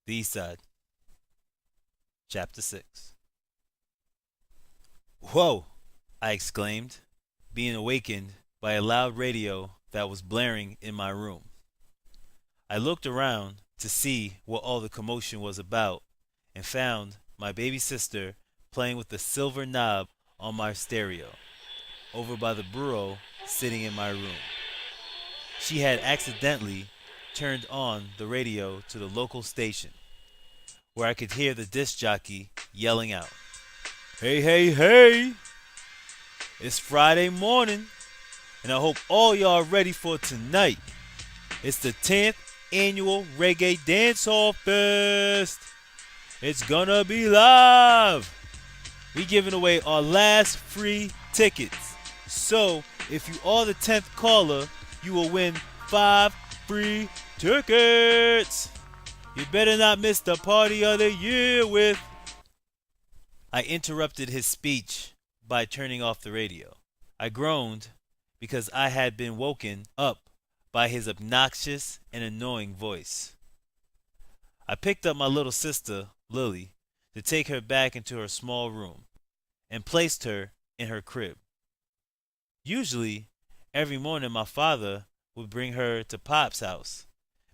The EastSide Chapter 6. Whoa! I exclaimed, being awakened by a loud radio that was blaring in my room. I looked around to see what all the commotion was about and found my baby sister playing with the silver knob on my stereo over by the bureau sitting in my room. She had accidentally turned on the radio to the local station where I could hear the disc jockey yelling out, "Hey, hey, hey! It's Friday morning, and I hope all y'all are ready for tonight. It's the 10th annual Reggae Dancehall Fest. It's gonna be live. We giving away our last free tickets. So if you are the 10th caller, you will win 5 free tickets. You better not miss the party of the year with." I interrupted his speech by turning off the radio. I groaned because I had been woken up by his obnoxious and annoying voice. I picked up my little sister, Lily, to take her back into her small room and placed her in her crib. Usually, every morning my father would bring her to Pop's house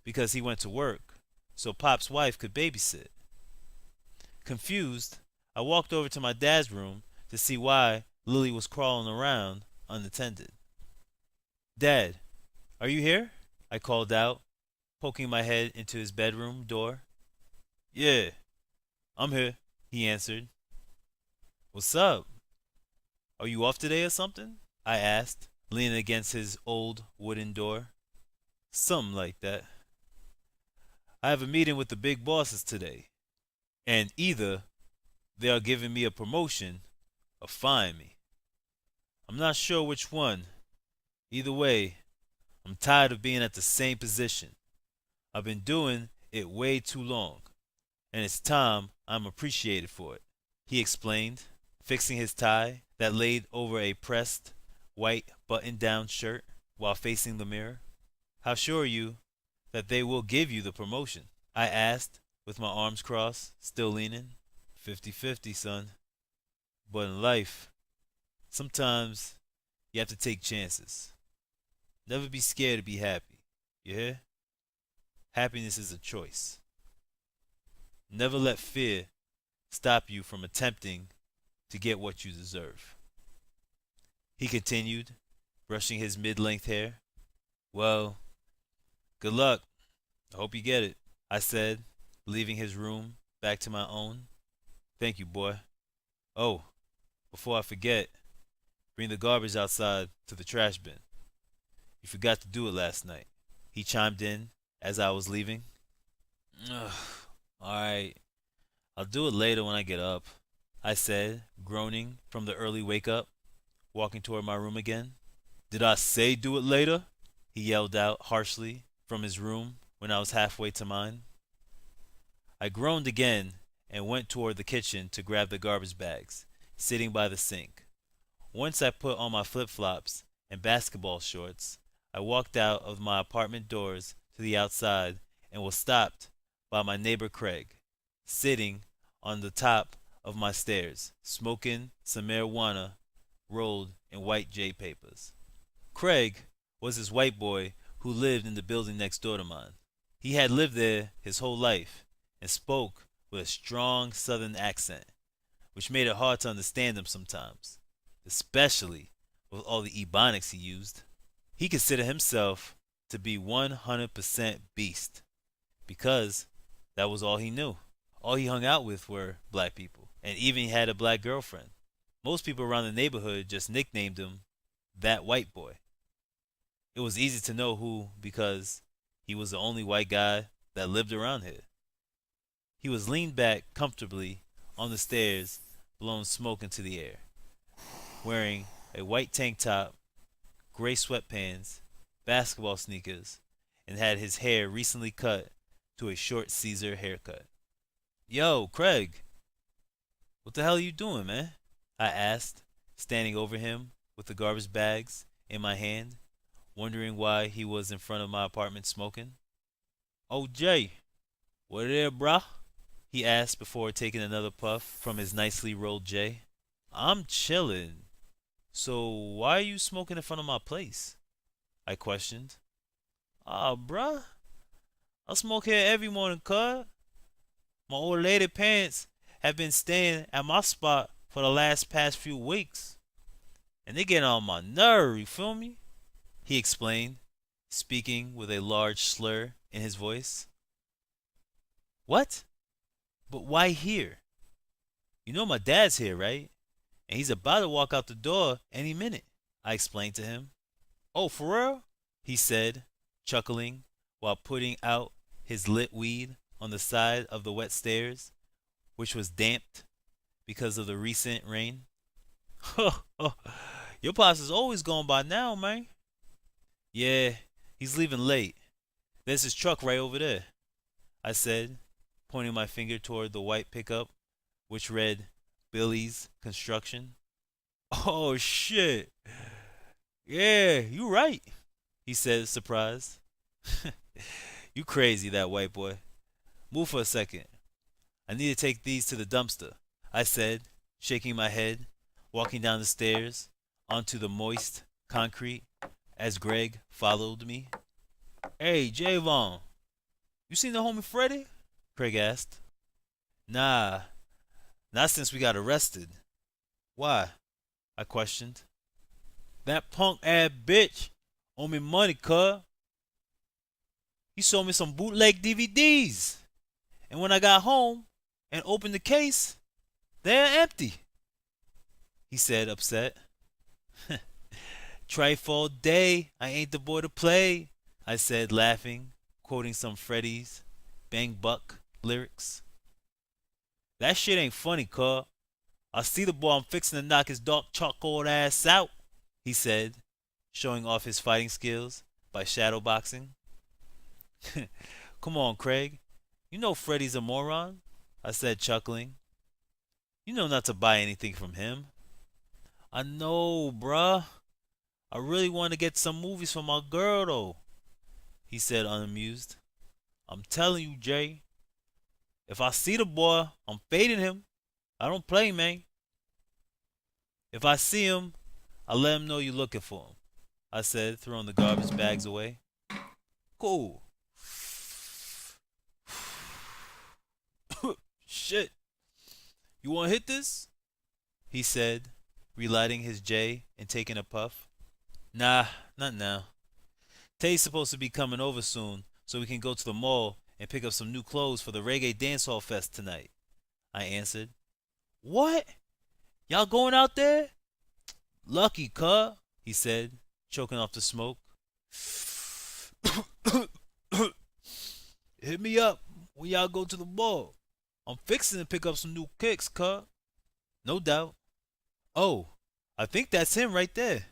because he went to work, so Pop's wife could babysit. Confused, I walked over to my dad's room to see why Lily was crawling around unattended. "Dad, are you here?" I called out, poking my head into his bedroom door. "Yeah, I'm here," he answered. "What's up? Are you off today or something?" I asked, leaning against his old wooden door. "Something like that. I have a meeting with the big bosses today, and either they are giving me a promotion or firing me. I'm not sure which one. Either way, I'm tired of being at the same position. I've been doing it way too long, and it's time I'm appreciated for it," he explained, fixing his tie that laid over a pressed white button down shirt while facing the mirror. "How sure are you that they will give you the promotion?" I asked, with my arms crossed, still leaning. 50-50, son. But in life, sometimes you have to take chances. Never be scared to be happy. You hear? Happiness is a choice. Never let fear stop you from attempting to get what you deserve," he continued, brushing his mid-length hair. "Well, good luck. I hope you get it," I said, leaving his room back to my own. "Thank you, boy. Oh, before I forget, bring the garbage outside to the trash bin. You forgot to do it last night," he chimed in as I was leaving. "Ugh, all right, I'll do it later when I get up," I said, groaning from the early wake up, walking toward my room again. "Did I say do it later?" he yelled out harshly from his room when I was halfway to mine. I groaned again and went toward the kitchen to grab the garbage bags, sitting by the sink. Once I put on my flip-flops and basketball shorts, I walked out of my apartment doors to the outside and was stopped by my neighbor Craig, sitting on the top of my stairs, smoking some marijuana rolled in white J papers. Craig was this white boy who lived in the building next door to mine. He had lived there his whole life and spoke with a strong southern accent, which made it hard to understand him sometimes, especially with all the ebonics he used. He considered himself to be 100% beast because that was all he knew. All he hung out with were black people, and even he had a black girlfriend. Most people around the neighborhood just nicknamed him that white boy. It was easy to know who because he was the only white guy that lived around here. He was leaned back comfortably on the stairs, blowing smoke into the air, wearing a white tank top, gray sweatpants, basketball sneakers, and had his hair recently cut to a short Caesar haircut. "Yo, Craig, what the hell are you doing, man?" I asked, standing over him with the garbage bags in my hand, wondering why he was in front of my apartment smoking. "Oh, Jay, What there, bruh? He asked before taking another puff from his nicely rolled J. I'm chillin'. So why are you smoking in front of my place? I questioned. Ah, bruh, I smoke here every morning, cuz. My old lady parents have been staying at my spot for the past few weeks. And they getting on my nerve, you feel me? He explained, speaking with a large slur in his voice. What? But why here? You know my dad's here, right? And he's about to walk out the door any minute, I explained to him. Oh, for real? He said, chuckling while putting out his lit weed on the side of the wet stairs, which was damped because of the recent rain. Your pops is always gone by now, man. Yeah, he's leaving late. There's his truck right over there, I said, pointing my finger toward the white pickup, which read Billy's Construction. Oh, shit. Yeah, you right, he said, surprised. You crazy, that white boy. Move for a second. I need to take these to the dumpster, I said, shaking my head, walking down the stairs onto the moist concrete as Greg followed me. Hey, Jahvon, you seen the homie Freddy? Craig asked. Nah, not since we got arrested. Why? I questioned. That punk ass bitch owe me money, cuz. He sold me some bootleg DVDs. And when I got home and opened the case, they're empty, he said, upset. Trifle day, I ain't the boy to play, I said, laughing, quoting some Freddy's Bang Buck lyrics. That shit ain't funny, cuz. I see the boy I'm fixing to knock his dark charcoal ass out, he said, showing off his fighting skills by shadowboxing. Come on, Craig. You know Freddy's a moron, I said, chuckling. You know not to buy anything from him. I know, bruh. I really want to get some movies for my girl, though, he said, unamused. I'm telling you, Jay. If I see the boy, I'm fading him. I don't play, man. If I see him, I'll let him know you're looking for him, I said, throwing the garbage bags away. Cool. Shit. You want to hit this? He said, relighting his J and taking a puff. Nah, not now. Tay's supposed to be coming over soon, so we can go to the mall and pick up some new clothes for the Reggae Dancehall Fest tonight, I answered. What? Y'all going out there? Lucky, cuh, he said, choking off the smoke. Hit me up when y'all go to the mall. I'm fixing to pick up some new kicks, cuh. No doubt. Oh, I think that's him right there,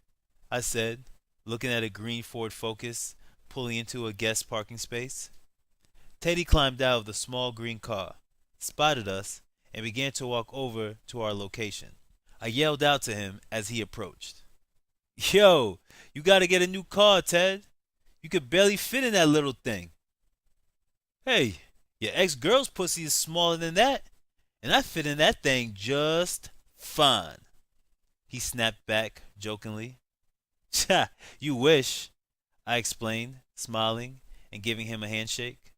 I said, looking at a green Ford Focus pulling into a guest parking space. Teddy climbed out of the small green car, spotted us, and began to walk over to our location. I yelled out to him as he approached. Yo, you gotta get a new car, Ted. You could barely fit in that little thing. Hey, your ex-girl's pussy is smaller than that, and I fit in that thing just fine. He snapped back jokingly. Ha, you wish, I explained, smiling and giving him a handshake.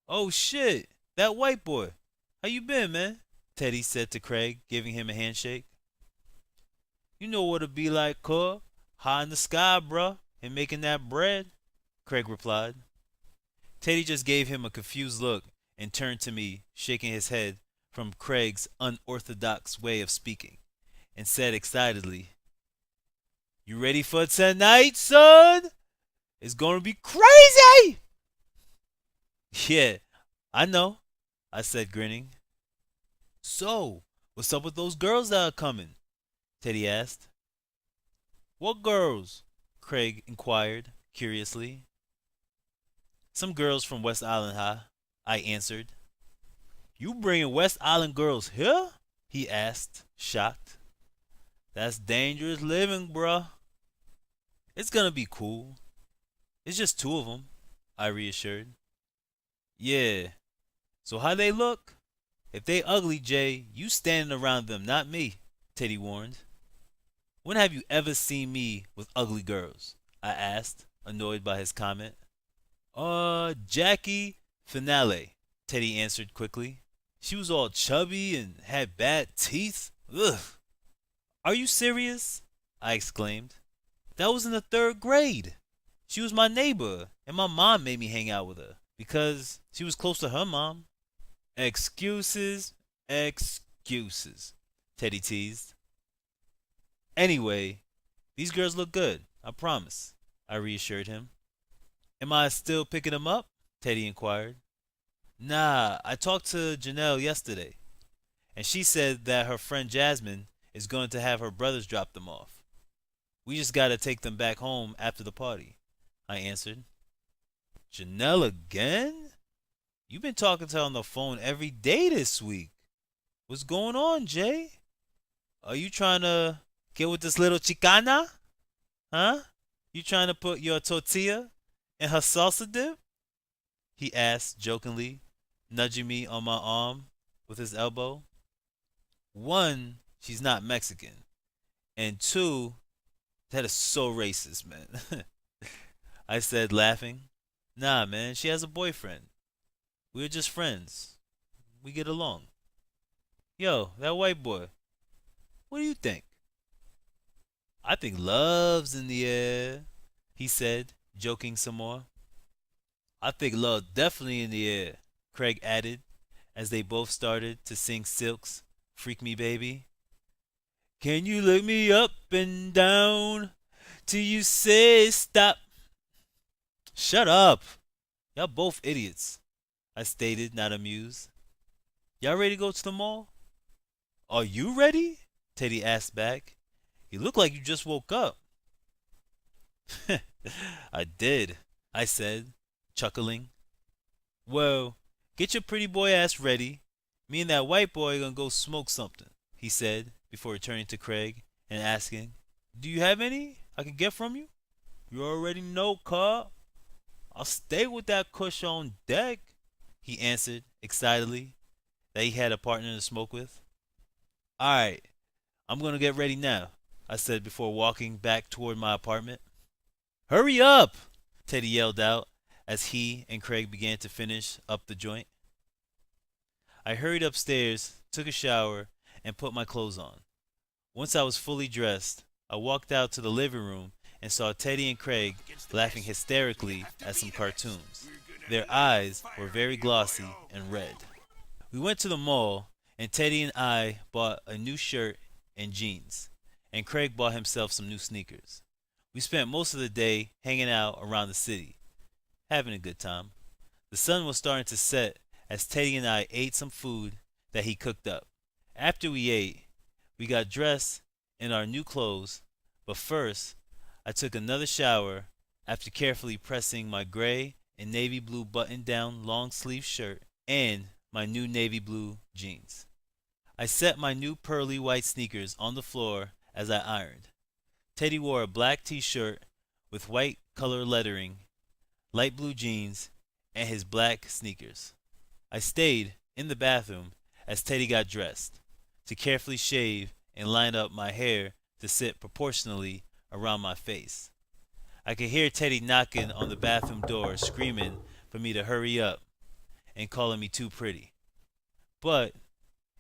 Oh shit, that white boy. How you been, man? Teddy said to Craig, giving him a handshake. You know what it'd be like, cuz. High in the sky, bruh, and making that bread, Craig replied. Teddy just gave him a confused look and turned to me, shaking his head from Craig's unorthodox way of speaking, and said excitedly, You ready for tonight, son? It's gonna be crazy! Yeah, I know, I said, grinning. So, what's up with those girls that are coming? Teddy asked. What girls? Craig inquired, curiously. Some girls from West Island High, I answered. You bringing West Island girls here? He asked, shocked. That's dangerous living, bruh. It's gonna be cool. It's just two of them, I reassured. Yeah, So how they look? If they ugly, Jay, you standing around them, not me, Teddy warned. When have you ever seen me with ugly girls? I asked, annoyed by his comment. Jackie Finale, Teddy answered quickly. She was all chubby and had bad teeth. Ugh. Are you serious? I exclaimed. That was in the third grade. She was my neighbor, and my mom made me hang out with her because she was close to her mom. Excuses, excuses, Teddy teased. Anyway, these girls look good, I promise, I reassured him. Am I still picking them up? Teddy inquired. Nah, I talked to Janelle yesterday, and she said that her friend Jasmine is going to have her brothers drop them off. We just gotta take them back home after the party, I answered. Janelle again? You've been talking to her on the phone every day this week. What's going on, Jay? Are you trying to get with this little chicana? Huh? You trying to put your tortilla in her salsa dip? He asked jokingly, nudging me on my arm with his elbow. One, she's not Mexican. And two, that is so racist, man. I said, laughing. Nah, man, she has a boyfriend. We're just friends. We get along. Yo, that white boy, what do you think? I think love's in the air, he said, joking some more. I think love definitely in the air, Craig added, as they both started to sing Silk's Freak Me Baby. Can you look me up and down till you say stop? Shut up! Y'all both idiots, I stated, not amused. Y'all ready to go to the mall? Are you ready? Teddy asked back. You look like you just woke up. I did, I said, chuckling. Well, get your pretty boy ass ready. Me and that white boy are gonna go smoke something, he said, before returning to Craig and asking, do you have any I can get from you? You already know, Carl. I'll stay with that cush on deck, he answered excitedly that he had a partner to smoke with. Alright, I'm gonna get ready now, I said before walking back toward my apartment. Hurry up! Teddy yelled out as he and Craig began to finish up the joint. I hurried upstairs, took a shower, and put my clothes on. Once I was fully dressed, I walked out to the living room and saw Teddy and Craig laughing hysterically at some cartoons. Their eyes were very glossy and red. We went to the mall, and Teddy and I bought a new shirt and jeans, and Craig bought himself some new sneakers. We spent most of the day hanging out around the city, having a good time. The sun was starting to set as Teddy and I ate some food that he cooked up. After we ate, we got dressed in our new clothes, but first, I took another shower after carefully pressing my gray and navy blue button-down long-sleeve shirt and my new navy blue jeans. I set my new pearly white sneakers on the floor as I ironed. Teddy wore a black t-shirt with white color lettering, light blue jeans, and his black sneakers. I stayed in the bathroom as Teddy got dressed, to carefully shave and line up my hair to sit proportionally around my face. I could hear Teddy knocking on the bathroom door, screaming for me to hurry up and calling me too pretty. But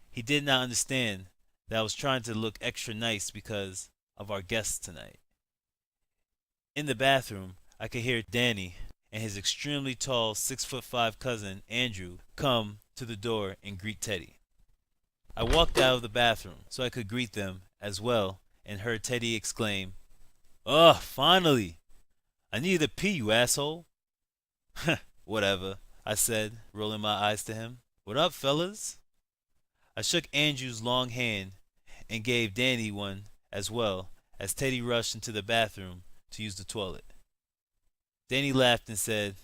he did not understand that I was trying to look extra nice because of our guests tonight. In the bathroom, I could hear Danny and his extremely tall 6'5" cousin Andrew come to the door and greet Teddy. I walked out of the bathroom so I could greet them as well and heard Teddy exclaim, "Oh, finally! I needed to pee, you asshole." Whatever, I said, rolling my eyes to him. What up, fellas? I shook Andrew's long hand and gave Danny one as well as Teddy rushed into the bathroom to use the toilet. Danny laughed and said,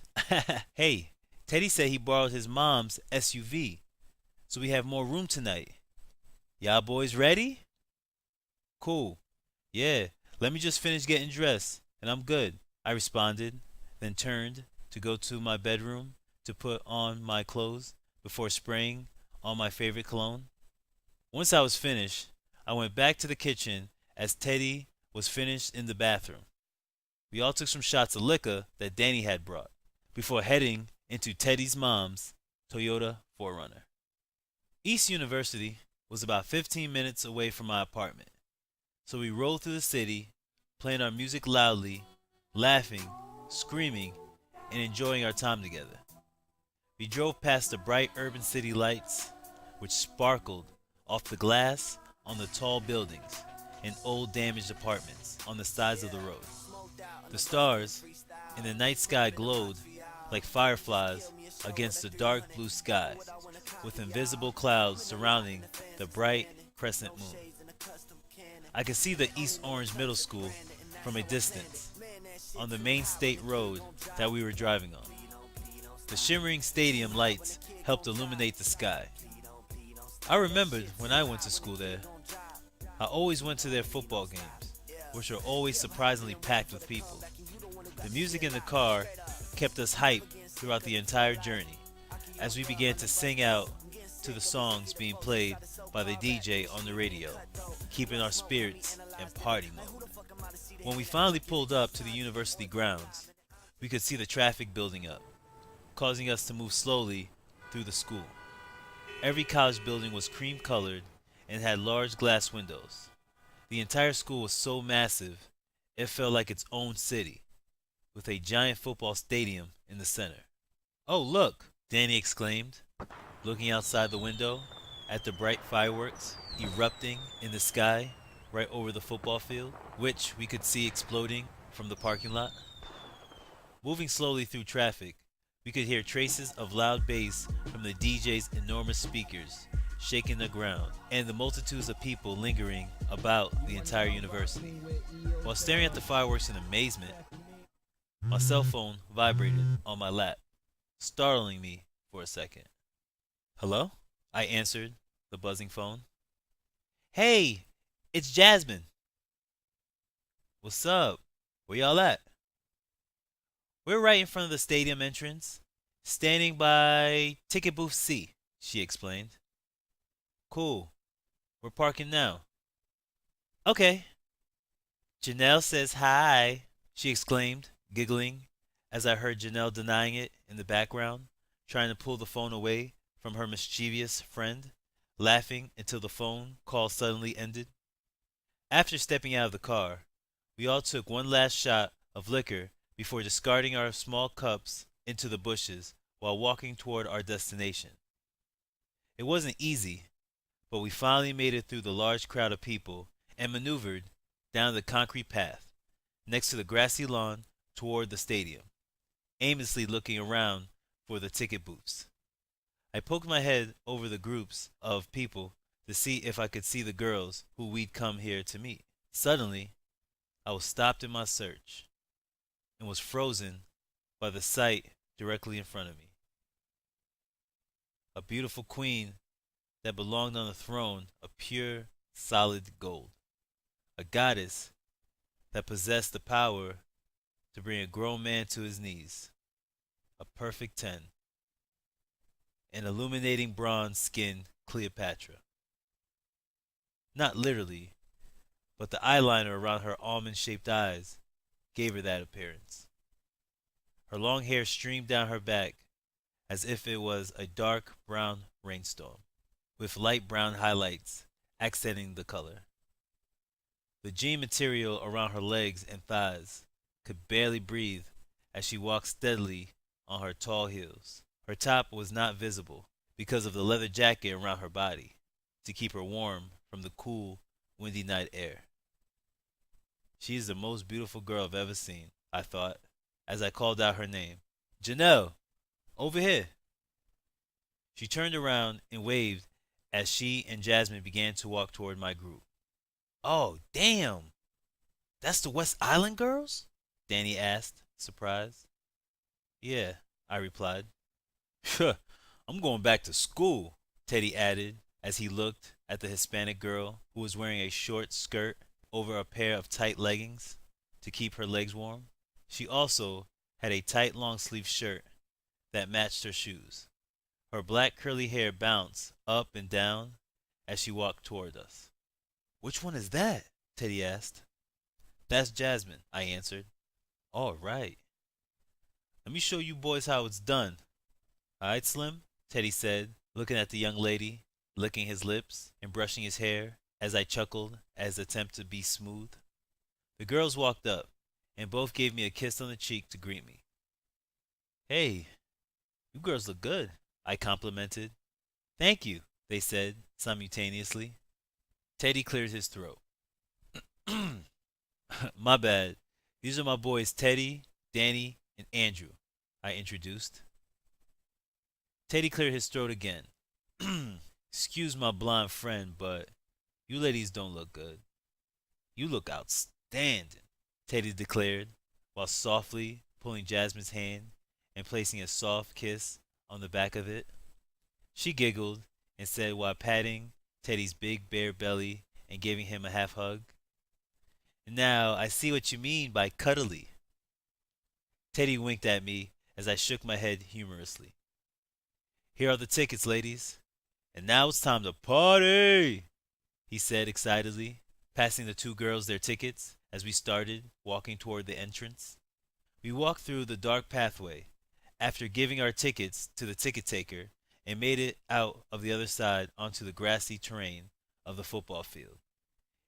"Hey, Teddy said he borrowed his mom's SUV, so we have more room tonight. Y'all boys ready?" "Cool. Yeah, let me just finish getting dressed, and I'm good," I responded, then turned to go to my bedroom to put on my clothes before spraying on my favorite cologne. Once I was finished, I went back to the kitchen as Teddy was finished in the bathroom. We all took some shots of liquor that Danny had brought before heading into Teddy's mom's Toyota 4Runner. East University was about 15 minutes away from my apartment, so we rode through the city, playing our music loudly, laughing, screaming, and enjoying our time together. We drove past the bright urban city lights, which sparkled off the glass on the tall buildings and old damaged apartments on the sides of the road. The stars in the night sky glowed like fireflies against the dark blue sky, with invisible clouds surrounding the bright crescent moon. I could see the East Orange Middle School from a distance on the main state road that we were driving on. The shimmering stadium lights helped illuminate the sky. I remembered when I went to school there. I always went to their football games, which were always surprisingly packed with people. The music in the car kept us hyped throughout the entire journey as we began to sing out to the songs being played by the DJ on the radio, keeping our spirits in party mode. When we finally pulled up to the university grounds, we could see the traffic building up, causing us to move slowly through the school. Every college building was cream colored and had large glass windows. The entire school was so massive, it felt like its own city, with a giant football stadium in the center. "Oh, look!" Danny exclaimed, looking outside the window at the bright fireworks erupting in the sky right over the football field, which we could see exploding from the parking lot. Moving slowly through traffic, we could hear traces of loud bass from the DJ's enormous speakers shaking the ground, and the multitudes of people lingering about the entire university. While staring at the fireworks in amazement, my cell phone vibrated on my lap, startling me for a second. "Hello?" I answered the buzzing phone. "Hey, it's Jasmine." "What's up? Where y'all at?" "We're right in front of the stadium entrance, standing by ticket booth C," she explained. "Cool. We're parking now." "Okay." "Janelle says hi," she exclaimed, giggling as I heard Janelle denying it in the background, trying to pull the phone away from her mischievous friend, laughing until the phone call suddenly ended. After stepping out of the car, we all took one last shot of liquor before discarding our small cups into the bushes while walking toward our destination. It wasn't easy, but we finally made it through the large crowd of people and maneuvered down the concrete path next to the grassy lawn toward the stadium, aimlessly looking around for the ticket booths. I poked my head over the groups of people to see if I could see the girls who we'd come here to meet. Suddenly, I was stopped in my search and was frozen by the sight directly in front of me. A beautiful queen that belonged on a throne of pure, solid gold. A goddess that possessed the power to bring a grown man to his knees. A perfect 10. An illuminating bronze-skinned Cleopatra. Not literally, but the eyeliner around her almond-shaped eyes gave her that appearance. Her long hair streamed down her back as if it was a dark brown rainstorm, with light brown highlights accenting the color. The jean material around her legs and thighs could barely breathe as she walked steadily on her tall heels. Her top was not visible because of the leather jacket around her body to keep her warm from the cool, windy night air. "She is the most beautiful girl I've ever seen," I thought, as I called out her name. "Janelle, over here." She turned around and waved as she and Jasmine began to walk toward my group. "Oh, damn! That's the West Island girls?" Danny asked, surprised. "Yeah," I replied. "I'm going back to school," Teddy added as he looked at the Hispanic girl who was wearing a short skirt over a pair of tight leggings to keep her legs warm. She also had a tight long sleeve shirt that matched her shoes. Her black curly hair bounced up and down as she walked toward us. "Which one is that?" Teddy asked. "That's Jasmine," I answered. "All right. Let me show you boys how it's done." "All right, Slim," Teddy said, looking at the young lady, licking his lips and brushing his hair as I chuckled at his attempt to be smooth. The girls walked up and both gave me a kiss on the cheek to greet me. "Hey, you girls look good," I complimented. "Thank you," they said simultaneously. Teddy cleared his throat. "My bad. These are my boys Teddy, Danny, and Andrew," I introduced. Teddy cleared his throat again. "Excuse my blonde friend, but you ladies don't look good." "You look outstanding," Teddy declared, while softly pulling Jasmine's hand and placing a soft kiss on the back of it. She giggled and said while patting Teddy's big bare belly and giving him a half hug, "Now I see what you mean by cuddly." Teddy winked at me as I shook my head humorously. "Here are the tickets, ladies. And now it's time to party," he said excitedly, passing the two girls their tickets as we started walking toward the entrance. We walked through the dark pathway after giving our tickets to the ticket taker and made it out of the other side onto the grassy terrain of the football field.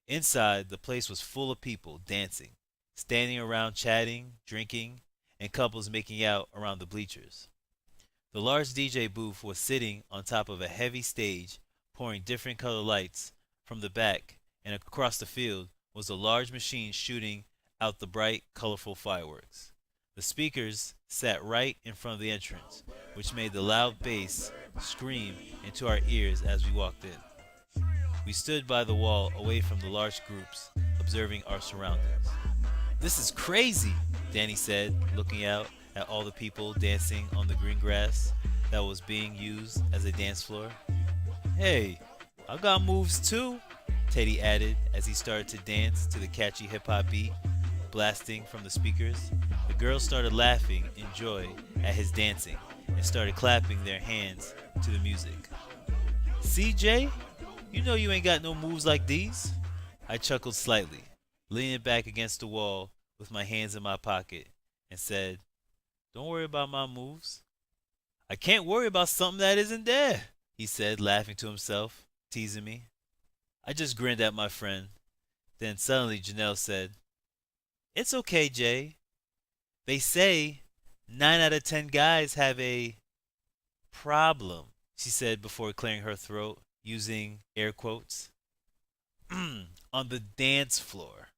Inside, the place was full of people dancing, standing around chatting, drinking, and couples making out around the bleachers. The large DJ booth was sitting on top of a heavy stage, pouring different color lights from the back, and across the field was a large machine shooting out the bright, colorful fireworks. The speakers sat right in front of the entrance, which made the loud bass scream into our ears as we walked in. We stood by the wall away from the large groups, observing our surroundings. "This is crazy," Danny said, looking out at all the people dancing on the green grass that was being used as a dance floor. "Hey, I got moves too," Teddy added as he started to dance to the catchy hip hop beat blasting from the speakers. The girls started laughing in joy at his dancing and started clapping their hands to the music. "CJ, you know you ain't got no moves like these." I chuckled slightly, leaning back against the wall with my hands in my pocket, and said, "Don't worry about my moves." "I can't worry about something that isn't there," he said, laughing to himself, teasing me. I just grinned at my friend. Then suddenly Janelle said, "It's okay, Jay. They say 9 out of 10 guys have a problem," she said before clearing her throat, using air quotes. "On the dance floor."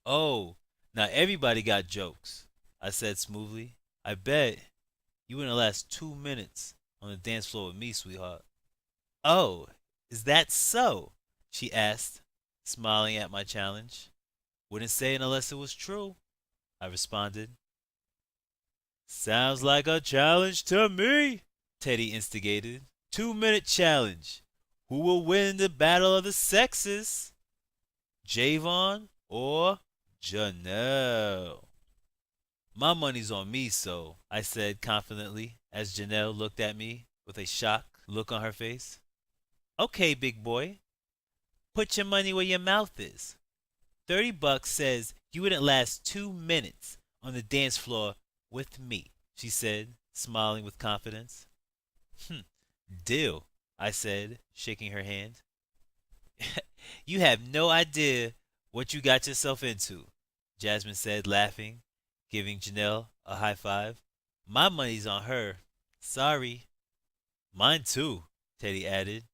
"Oh, now everybody got jokes," I said smoothly. "I bet you wouldn't last 2 minutes on the dance floor with me, sweetheart." "Oh, is that so?" she asked, smiling at my challenge. "Wouldn't say it unless it was true," I responded. "Sounds like a challenge to me," Teddy instigated. 2-minute challenge. Who will win the battle of the sexes? Jahvon or Janelle? "My money's on me, so," I said confidently as Janelle looked at me with a shocked look on her face. "Okay, big boy. Put your money where your mouth is. $30 says you wouldn't last 2 minutes on the dance floor with me," she said, smiling with confidence. "Deal," I said, shaking her hand. "You have no idea what you got yourself into," Jasmine said, laughing, giving Janelle a high five. "My money's on her. Sorry." "Mine too," Teddy added.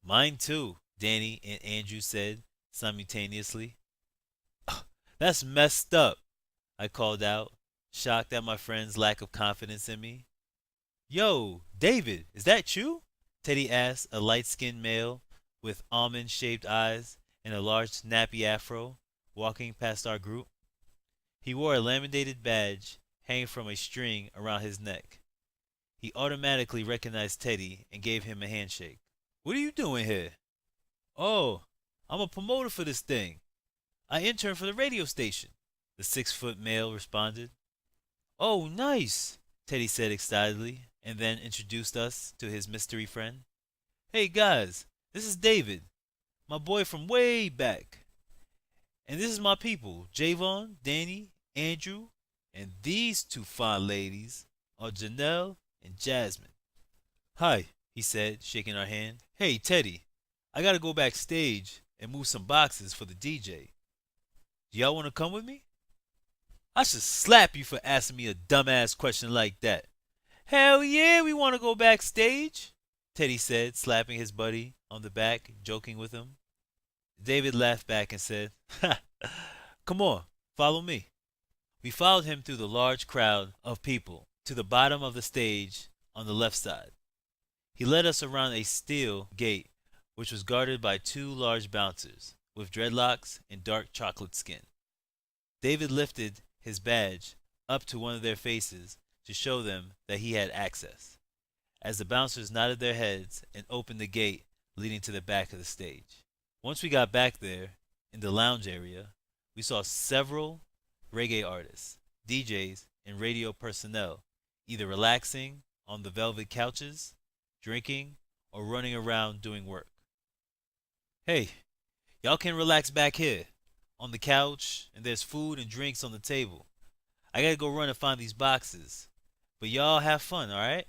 "Mine too," Danny and Andrew said simultaneously. "That's messed up," I called out, shocked at my friend's lack of confidence in me. "Yo, David, is that you?" Teddy asked a light-skinned male with almond-shaped eyes and a large nappy afro, walking past our group. He wore a laminated badge hanging from a string around his neck. He automatically recognized Teddy and gave him a handshake. "What are you doing here?" "Oh, I'm a promoter for this thing. I interned for the radio station," the 6-foot male responded. "Oh, nice. Teddy said excitedly, and then introduced us to his mystery friend. Hey guys, this is David, my boy from way back. And this is my people, Jahvon, Danny, Andrew, and these two fine ladies are Janelle and Jasmine. Hi, he said, shaking our hand. Hey, Teddy, I gotta go backstage and move some boxes for the DJ. Do y'all wanna come with me? I should slap you for asking me a dumbass question like that. Hell yeah, we wanna go backstage, Teddy said, slapping his buddy on the back, joking with him. David laughed back and said, Ha, come on, follow me. We followed him through the large crowd of people to the bottom of the stage on the left side. He led us around a steel gate which was guarded by two large bouncers with dreadlocks and dark chocolate skin. David lifted his badge up to one of their faces to show them that he had access, as the bouncers nodded their heads and opened the gate leading to the back of the stage. Once we got back there, in the lounge area, we saw several reggae artists, DJs, and radio personnel either relaxing on the velvet couches, drinking, or running around doing work. Hey, y'all can relax back here on the couch, and there's food and drinks on the table. I gotta go run and find these boxes. But y'all have fun, alright?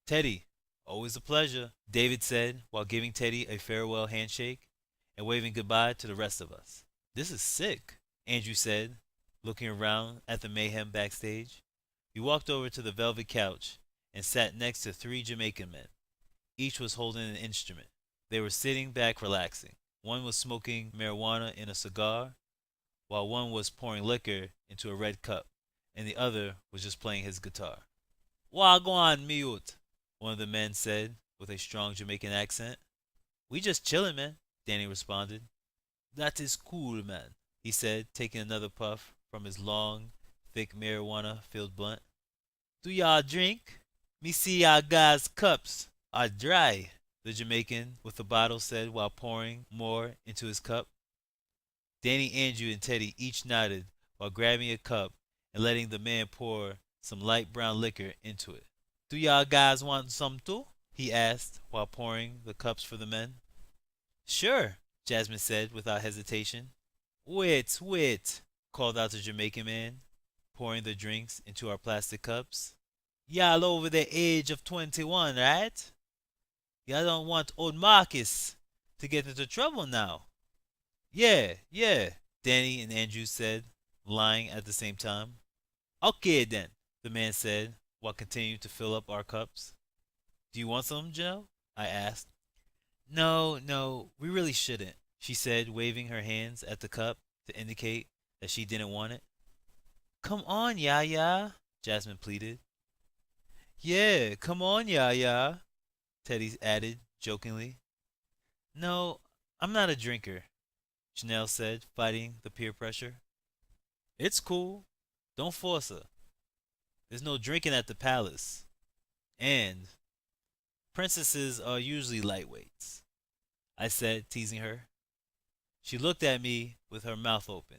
Teddy, always a pleasure, David said while giving Teddy a farewell handshake and waving goodbye to the rest of us. This is sick, Andrew said, looking around at the mayhem backstage. We walked over to the velvet couch and sat next to three Jamaican men. Each was holding an instrument. They were sitting back relaxing. One was smoking marijuana in a cigar, while one was pouring liquor into a red cup, and the other was just playing his guitar. Wagwan mute, one of the men said with a strong Jamaican accent. We just chillin', man, Danny responded. That is cool, man, he said, taking another puff from his long, thick marijuana-filled blunt. Do y'all drink? Me see y'all guys' cups are dry, the Jamaican with the bottle said while pouring more into his cup. Danny, Andrew, and Teddy each nodded while grabbing a cup and letting the man pour some light brown liquor into it. Do y'all guys want some too? He asked while pouring the cups for the men. Sure, Jasmine said without hesitation. Wait, called out the Jamaican man, pouring the drinks into our plastic cups. Y'all over the age of 21, right? Y'all don't want old Marcus to get into trouble now. Yeah, Danny and Andrew said, lying at the same time. Okay then, the man said, while continuing to fill up our cups. Do you want some, Joe? I asked. No, we really shouldn't, she said, waving her hands at the cup to indicate that she didn't want it. Come on, Yaya, Jasmine pleaded. Yeah, come on, Yaya, Teddy added jokingly. No, I'm not a drinker, Janelle said, fighting the peer pressure. It's cool. Don't force her. There's no drinking at the palace. And princesses are usually lightweights, I said, teasing her. She looked at me with her mouth open,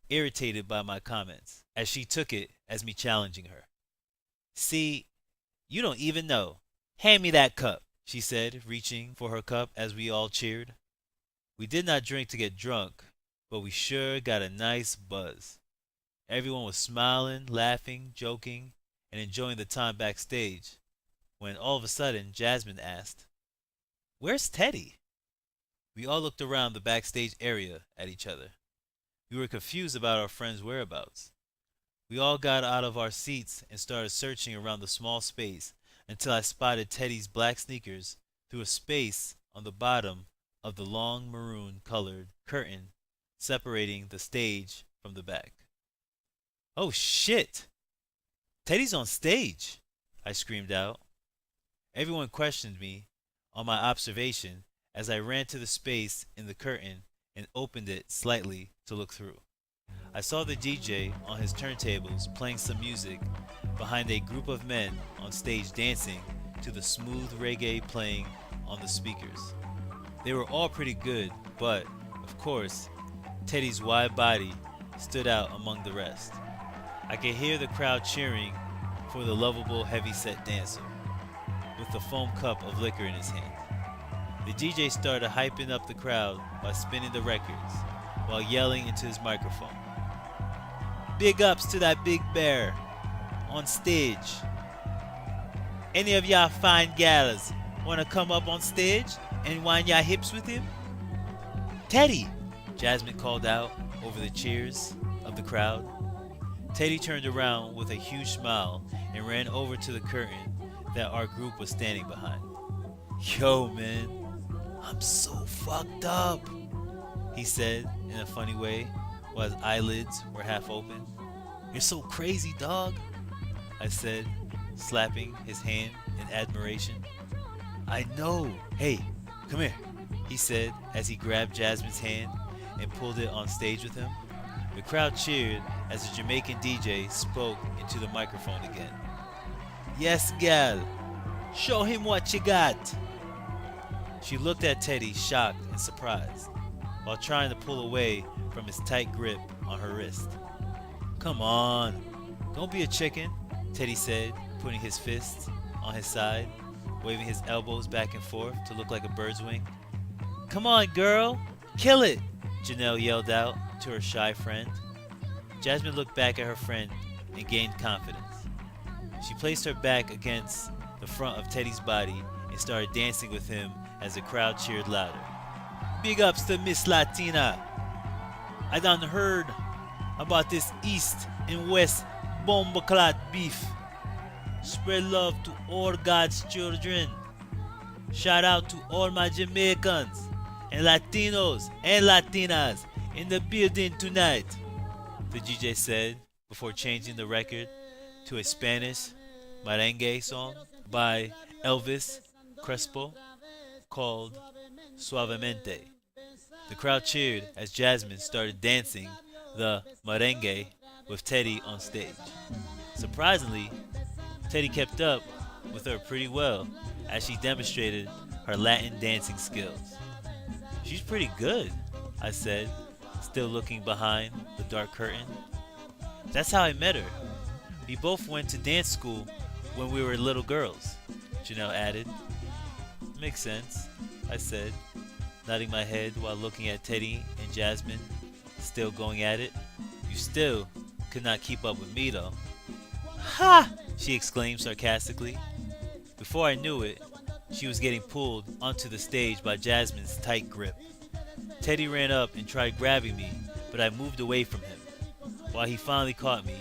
irritated by my comments, as she took it as me challenging her. See, you don't even know. Hand me that cup, she said, reaching for her cup as we all cheered. We did not drink to get drunk, but we sure got a nice buzz. Everyone was smiling, laughing, joking, and enjoying the time backstage, when all of a sudden Jasmine asked, Where's Teddy? We all looked around the backstage area at each other. We were confused about our friend's whereabouts. We all got out of our seats and started searching around the small space until I spotted Teddy's black sneakers through a space on the bottom of the long maroon-colored curtain separating the stage from the back. Oh shit! Teddy's on stage! I screamed out. Everyone questioned me on my observation as I ran to the space in the curtain and opened it slightly to look through. I saw the DJ on his turntables playing some music behind a group of men on stage dancing to the smooth reggae playing on the speakers. They were all pretty good, but, of course, Teddy's wide body stood out among the rest. I could hear the crowd cheering for the lovable heavy-set dancer, with a foam cup of liquor in his hand. The DJ started hyping up the crowd by spinning the records while yelling into his microphone. Big ups to that big bear on stage. Any of y'all fine gals want to come up on stage and wind y'all hips with him? Teddy, Jasmine called out over the cheers of the crowd. Teddy turned around with a huge smile and ran over to the curtain that our group was standing behind. Yo, man, I'm so fucked up, he said in a funny way while his eyelids were half open. You're so crazy, dog, I said, slapping his hand in admiration. I know. Hey, come here, he said as he grabbed Jasmine's hand and pulled it on stage with him. The crowd cheered as the Jamaican DJ spoke into the microphone again. Yes, gal, show him what you got. She looked at Teddy, shocked and surprised, while trying to pull away from his tight grip on her wrist. Come on, don't be a chicken, Teddy said, putting his fists on his side, waving his elbows back and forth to look like a bird's wing. Come on, girl, kill it, Janelle yelled out to her shy friend. Jasmine looked back at her friend and gained confidence. She placed her back against the front of Teddy's body and started dancing with him as the crowd cheered louder. Big ups to Miss Latina. I done heard about this East and West bombaclat beef. Spread love to all God's children. Shout out to all my Jamaicans and Latinos and Latinas in the building tonight, the DJ said before changing the record to a Spanish merengue song by Elvis Crespo called Suavemente. The crowd cheered as Jasmine started dancing the merengue with Teddy on stage. Surprisingly, Teddy kept up with her pretty well as she demonstrated her Latin dancing skills. She's pretty good, I said, still looking behind the dark curtain. That's how I met her. We both went to dance school when we were little girls, Janelle added. Makes sense, I said, nodding my head while looking at Teddy and Jasmine, still going at it. You still could not keep up with me, though. Ha! She exclaimed sarcastically. Before I knew it, she was getting pulled onto the stage by Jasmine's tight grip. Teddy ran up and tried grabbing me, but I moved away from him. While he finally caught me,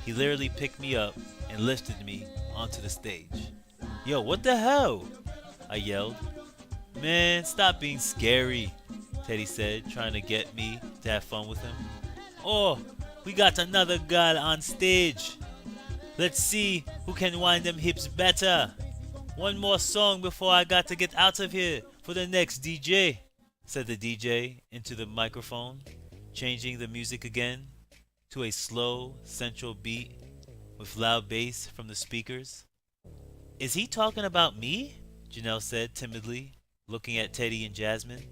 he literally picked me up and lifted me onto the stage. Yo, what the hell? I yelled. Man, stop being scary, Teddy said, trying to get me to have fun with him. Oh, we got another girl on stage. Let's see who can wind them hips better. One more song before I got to get out of here for the next DJ, said the DJ into the microphone, changing the music again to a slow central beat with loud bass from the speakers. Is he talking about me? Janelle said timidly, looking at Teddy and Jasmine.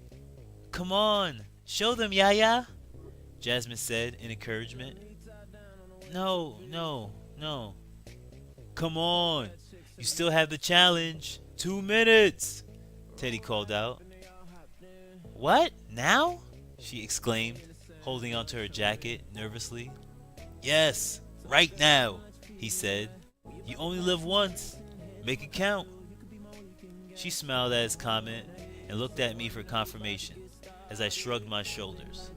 Come on, show them, Yaya, Jasmine said in encouragement. No. Come on, you still have the challenge. 2 minutes, Teddy called out. What, now? She exclaimed, holding onto her jacket nervously. Yes, right now, he said. You only live once. Make it count. She smiled at his comment and looked at me for confirmation as I shrugged my shoulders.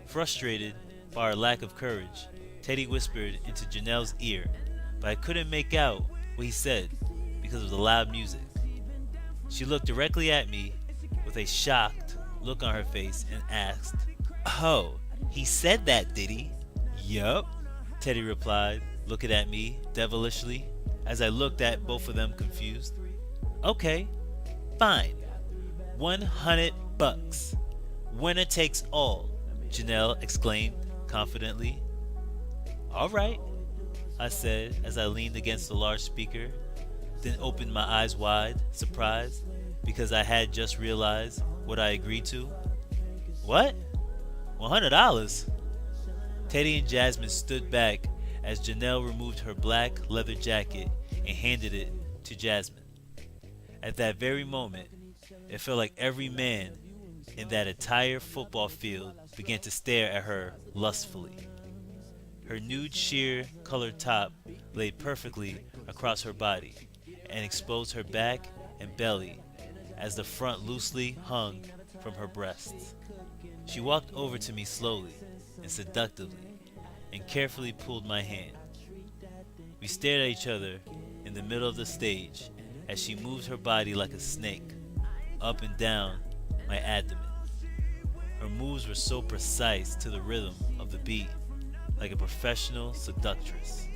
Frustrated by our lack of courage, Teddy whispered into Janelle's ear, but I couldn't make out what he said because of the loud music. She looked directly at me with a shocked look on her face and asked, Oh, he said that, did he? Yup, Teddy replied, looking at me devilishly as I looked at both of them confused. Okay, fine. $100. Winner takes all, Janelle exclaimed confidently. All right, I said as I leaned against the large speaker, then opened my eyes wide, surprised, because I had just realized what I agreed to. What? $100? Teddy and Jasmine stood back as Janelle removed her black leather jacket and handed it to Jasmine. At that very moment, it felt like every man in that entire football field began to stare at her lustfully. Her nude sheer colored top lay perfectly across her body and exposed her back and belly as the front loosely hung from her breasts. She walked over to me slowly and seductively and carefully pulled my hand. We stared at each other in the middle of the stage as she moved her body like a snake up and down my abdomen. Her moves were so precise to the rhythm of the beat, like a professional seductress.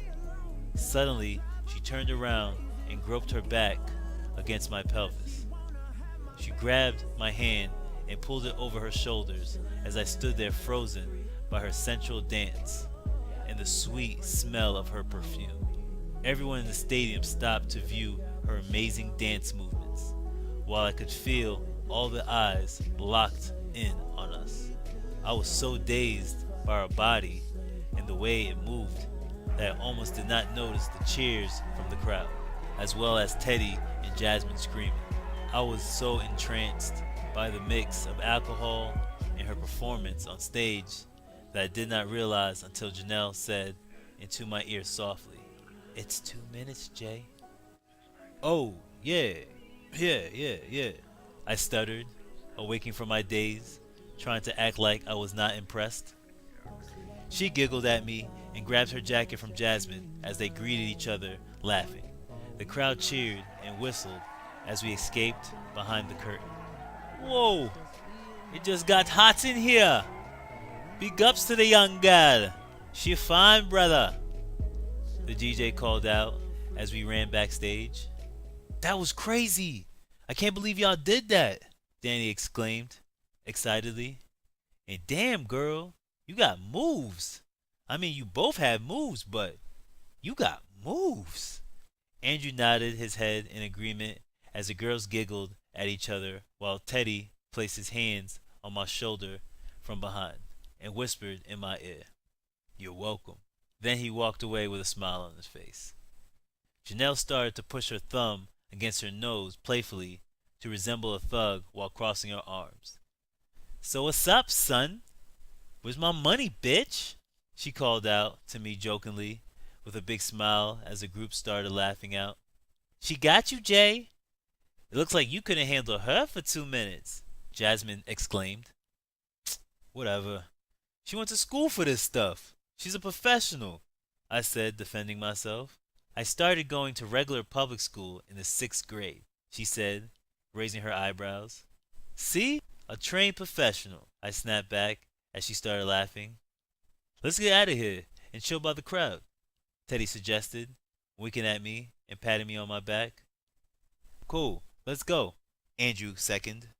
Suddenly, she turned around and groped her back against my pelvis. She grabbed my hand and pulled it over her shoulders as I stood there frozen by her sensual dance and the sweet smell of her perfume. Everyone in the stadium stopped to view her amazing dance movements, while I could feel all the eyes locked in on us. I was so dazed by her body and the way it moved that I almost did not notice the cheers from the crowd, as well as Teddy and Jasmine screaming. I was so entranced by the mix of alcohol and her performance on stage that I did not realize until Janelle said into my ear softly, "It's 2 minutes, Jay." "Oh, yeah, yeah. I stuttered, awaking from my daze, trying to act like I was not impressed. She giggled at me and grabbed her jacket from Jasmine as they greeted each other, laughing. The crowd cheered and whistled as we escaped behind the curtain. "Whoa, it just got hot in here. Big ups to the young gal. She fine, brother," the DJ called out as we ran backstage. "That was crazy. I can't believe y'all did that," Danny exclaimed excitedly. "And damn, girl, you got moves. I mean, you both have moves, but you got moves." Andrew nodded his head in agreement as the girls giggled at each other while Teddy placed his hands on my shoulder from behind and whispered in my ear, "You're welcome." Then he walked away with a smile on his face. Janelle started to push her thumb against her nose playfully to resemble a thug while crossing her arms. "So what's up, son? Where's my money, bitch?" she called out to me jokingly with a big smile as the group started laughing out. "She got you, Jay. It looks like you couldn't handle her for 2 minutes," Jasmine exclaimed. "Whatever. She went to school for this stuff. She's a professional," I said, defending myself. "I started going to regular public school in the 6th grade," she said, raising her eyebrows. "See? A trained professional," I snapped back as she started laughing. "Let's get out of here and chill by the crowd," Teddy suggested, winking at me and patting me on my back. "Cool, let's go," Andrew seconded.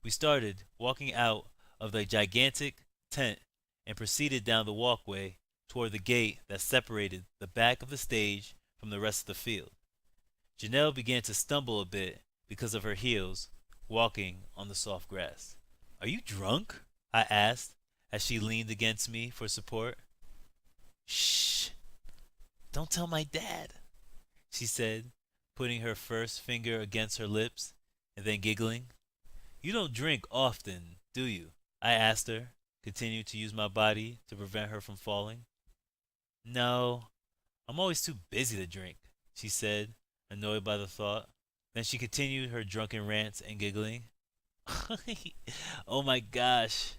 We started walking out of the gigantic tent and proceeded down the walkway toward the gate that separated the back of the stage from the rest of the field. Janelle began to stumble a bit because of her heels, walking on the soft grass. "Are you drunk?" I asked as she leaned against me for support. "Shh! Don't tell my dad," she said, putting her first finger against her lips and then giggling. "You don't drink often, do you?" I asked her, continuing to use my body to prevent her from falling. "No, I'm always too busy to drink," she said, annoyed by the thought. Then she continued her drunken rants and giggling. "Oh my gosh.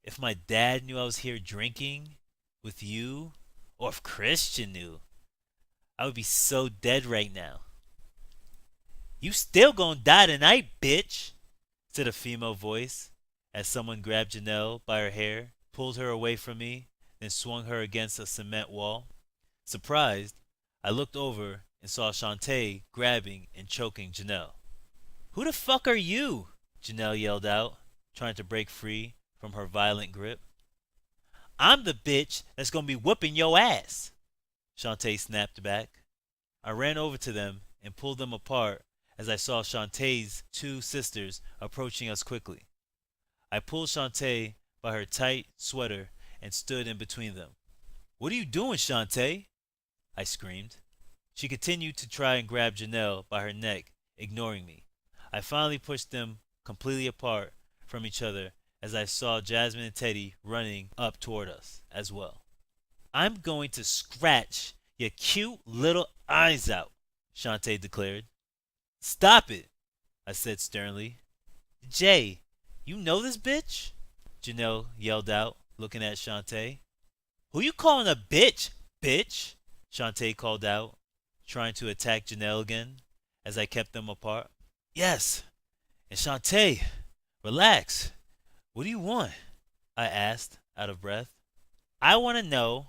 If my dad knew I was here drinking with you, or if Christian knew, I would be so dead right now." "You still gonna die tonight, bitch," said a female voice as someone grabbed Janelle by her hair, pulled her away from me, then swung her against a cement wall. Surprised, I looked over and saw Shantae grabbing and choking Janelle. "Who the fuck are you?" Janelle yelled out, trying to break free from her violent grip. "I'm the bitch that's gonna be whooping your ass," Shantae snapped back. I ran over to them and pulled them apart as I saw Shantae's 2 sisters approaching us quickly. I pulled Shantae by her tight sweater and stood in between them. What are you doing, Shantae? I screamed. She continued to try and grab Janelle by her neck, ignoring me. I finally pushed them completely apart from each other as I saw Jasmine and Teddy running up toward us as well. I'm going to scratch your cute little eyes out, Shantae declared. Stop it, I said sternly. Jay, you know this bitch? Janelle yelled out, looking at Shantae. Who you calling a bitch, bitch? Shantae called out, trying to attack Janelle again, as I kept them apart. Yes, and Shantae, relax. What do you want? I asked, out of breath. I want to know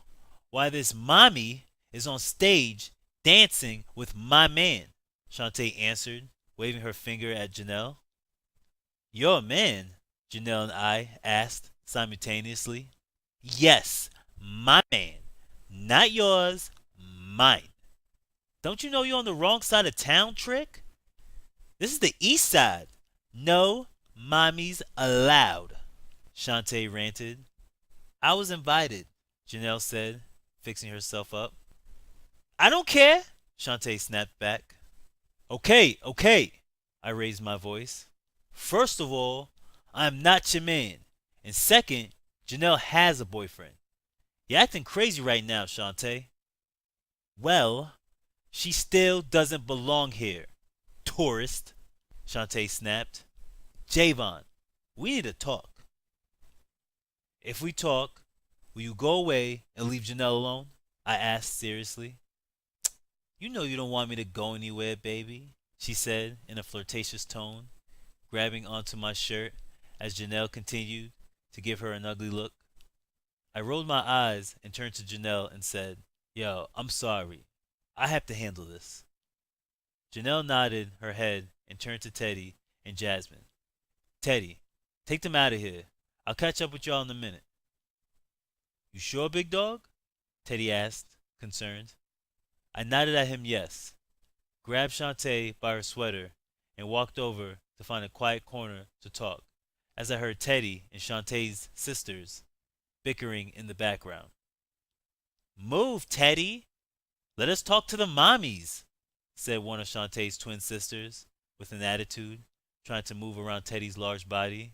why this mommy is on stage dancing with my man, Shantae answered, waving her finger at Janelle. Your man? Janelle and I asked simultaneously. Yes, my man. Not yours, mine. Don't you know you're on the wrong side of town, Trick? This is the east side. No mommies allowed, Shantae ranted. I was invited, Janelle said, fixing herself up. I don't care, Shantae snapped back. Okay, okay, I raised my voice. First of all, I am not your man. And second, Janelle has a boyfriend. You're acting crazy right now, Shantae. Well, she still doesn't belong here, tourist, Shantae snapped. Jahvon, we need to talk. If we talk, will you go away and leave Janelle alone? I asked seriously. You know you don't want me to go anywhere, baby, she said in a flirtatious tone, grabbing onto my shirt as Janelle continued to give her an ugly look. I rolled my eyes and turned to Janelle and said, Yo, I'm sorry. I have to handle this. Janelle nodded her head and turned to Teddy and Jasmine. Teddy, take them out of here. I'll catch up with y'all in a minute. You sure, big dog? Teddy asked, concerned. I nodded at him yes, grabbed Shantae by her sweater, and walked over to find a quiet corner to talk, as I heard Teddy and Shantae's sisters bickering in the background. Move, Teddy! Let us talk to the mommies, said one of Shantae's twin sisters, with an attitude, trying to move around Teddy's large body.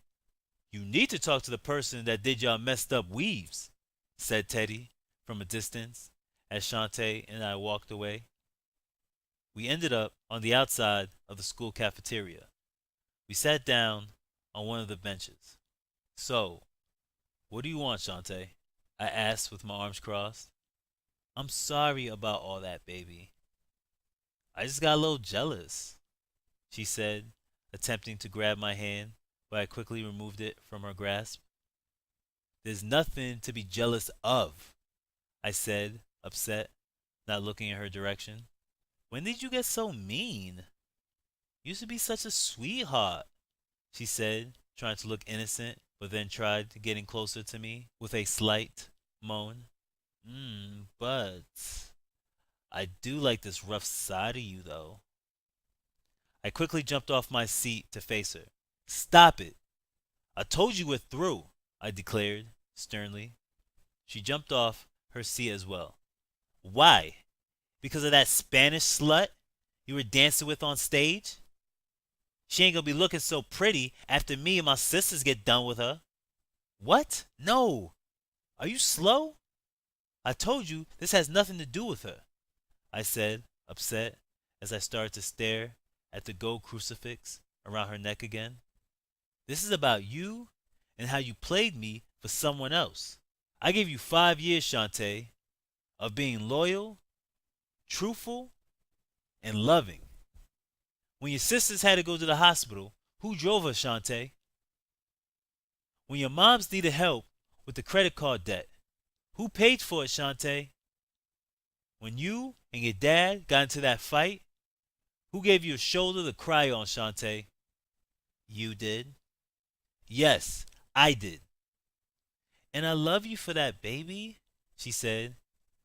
You need to talk to the person that did y'all messed up weaves, said Teddy, from a distance, as Shantae and I walked away. We ended up on the outside of the school cafeteria. We sat down on one of the benches. So, what do you want, Shantae? I asked with my arms crossed. I'm sorry about all that, baby. I just got a little jealous, she said, attempting to grab my hand, but I quickly removed it from her grasp. There's nothing to be jealous of, I said, upset, not looking in her direction. When did you get so mean? You used to be such a sweetheart, she said, trying to look innocent, but then tried getting closer to me with a slight moan. But I do like this rough side of you, though. I quickly jumped off my seat to face her. Stop it! I told you we're through, I declared, sternly. She jumped off her seat as well. Why? Because of that Spanish slut you were dancing with on stage? She ain't gonna be looking so pretty after me and my sisters get done with her. What? No! Are you slow? I told you this has nothing to do with her, I said, upset, as I started to stare at the gold crucifix around her neck again. This is about you and how you played me for someone else. I gave you 5 years, Shantae, of being loyal, truthful, and loving. When your sisters had to go to the hospital, who drove her, Shantae? When your moms needed help with the credit card debt, who paid for it, Shantae? When you and your dad got into that fight, who gave you a shoulder to cry on, Shantae? You did. Yes, I did. And I love you for that, baby, she said,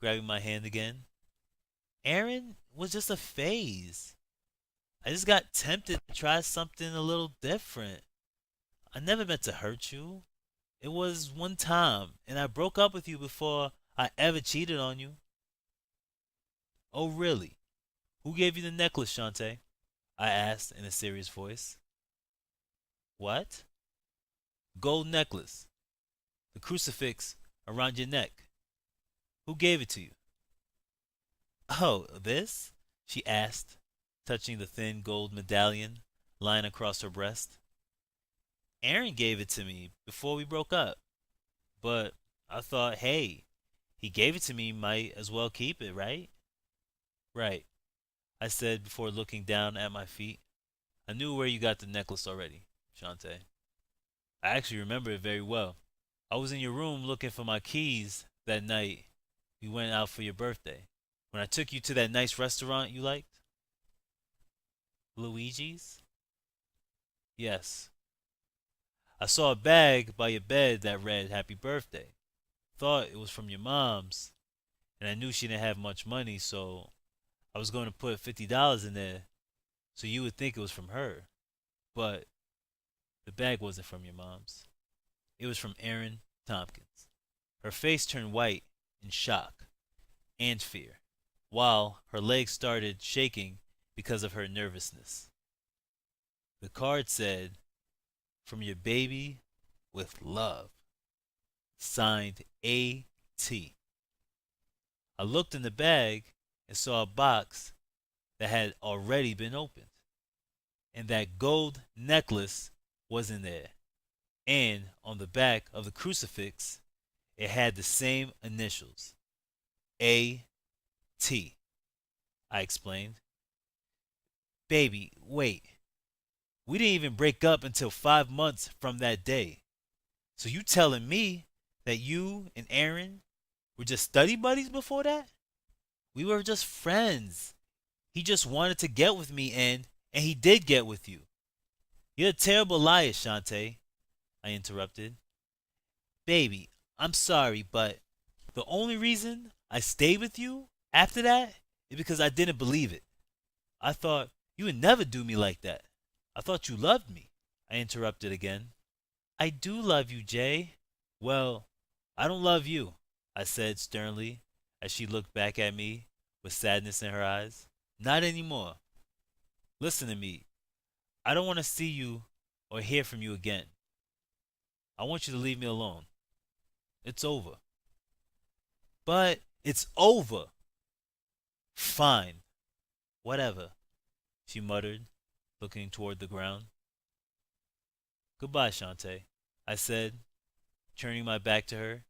grabbing my hand again. Aaron was just a phase. I just got tempted to try something a little different. I never meant to hurt you. It was one time, and I broke up with you before I ever cheated on you. Oh, really? Who gave you the necklace, Shantae? I asked in a serious voice. What? Gold necklace. The crucifix around your neck. Who gave it to you? Oh, this? She asked, touching the thin gold medallion lying across her breast. Aaron gave it to me before we broke up, but I thought, hey, he gave it to me, might as well keep it, right? Right, I said before looking down at my feet. I knew where you got the necklace already, Shantae. I actually remember it very well. I was in your room looking for my keys that night we went out for your birthday. When I took you to that nice restaurant you liked? Luigi's? Yes. I saw a bag by your bed that read Happy Birthday. Thought it was from your mom's, and I knew she didn't have much money, so I was going to put $50 in there so you would think it was from her. But the bag wasn't from your mom's. It was from Erin Tompkins. Her face turned white in shock and fear, while her legs started shaking because of her nervousness. The card said, "From your baby with love," signed A.T. I looked in the bag and saw a box that had already been opened, and that gold necklace was in there. And on the back of the crucifix, it had the same initials, A.T. I explained. Baby, wait. We didn't even break up until 5 months from that day. So you telling me that you and Aaron were just study buddies before that? We were just friends. He just wanted to get with me and he did get with you. You're a terrible liar, Shantae, I interrupted. Baby, I'm sorry, but the only reason I stayed with you after that is because I didn't believe it. I thought you would never do me like that. I thought you loved me. I interrupted again. I do love you, Jay. Well, I don't love you, I said sternly as she looked back at me with sadness in her eyes. Not anymore. Listen to me. I don't want to see you or hear from you again. I want you to leave me alone. It's over. But it's over. Fine. Whatever, she muttered, looking toward the ground. Goodbye, Shantae, I said, turning my back to her,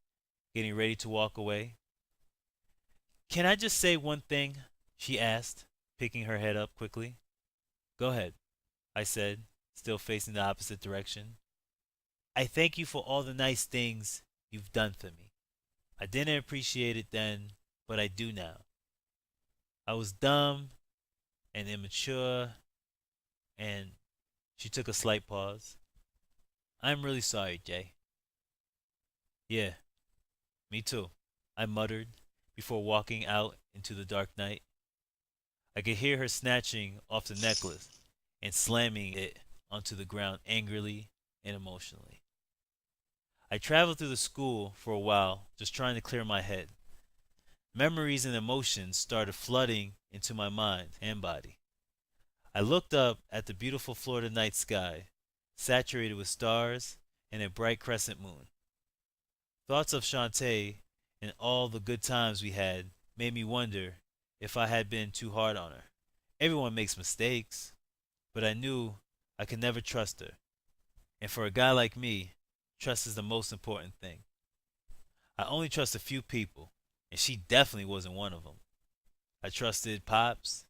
getting ready to walk away. Can I just say one thing? She asked, picking her head up quickly. Go ahead, I said, still facing the opposite direction. I thank you for all the nice things you've done for me. I didn't appreciate it then, but I do now. I was dumb and immature, and she took a slight pause. I'm really sorry, Jay. Yeah, me too, I muttered before walking out into the dark night. I could hear her snatching off the necklace and slamming it onto the ground angrily and emotionally. I traveled through the school for a while, just trying to clear my head. Memories and emotions started flooding into my mind and body. I looked up at the beautiful Florida night sky, saturated with stars and a bright crescent moon. Thoughts of Shantae and all the good times we had made me wonder if I had been too hard on her. Everyone makes mistakes, but I knew I could never trust her. And for a guy like me, trust is the most important thing. I only trust a few people, and she definitely wasn't one of them. I trusted Pops.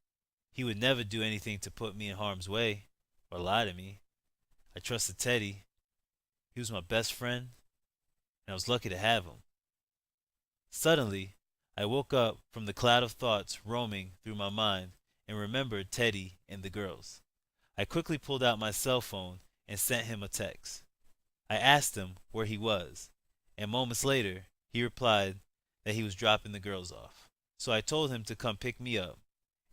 He would never do anything to put me in harm's way or lie to me. I trusted Teddy. He was my best friend, and I was lucky to have him. Suddenly, I woke up from the cloud of thoughts roaming through my mind and remembered Teddy and the girls. I quickly pulled out my cell phone and sent him a text. I asked him where he was, and moments later, he replied that he was dropping the girls off. So I told him to come pick me up,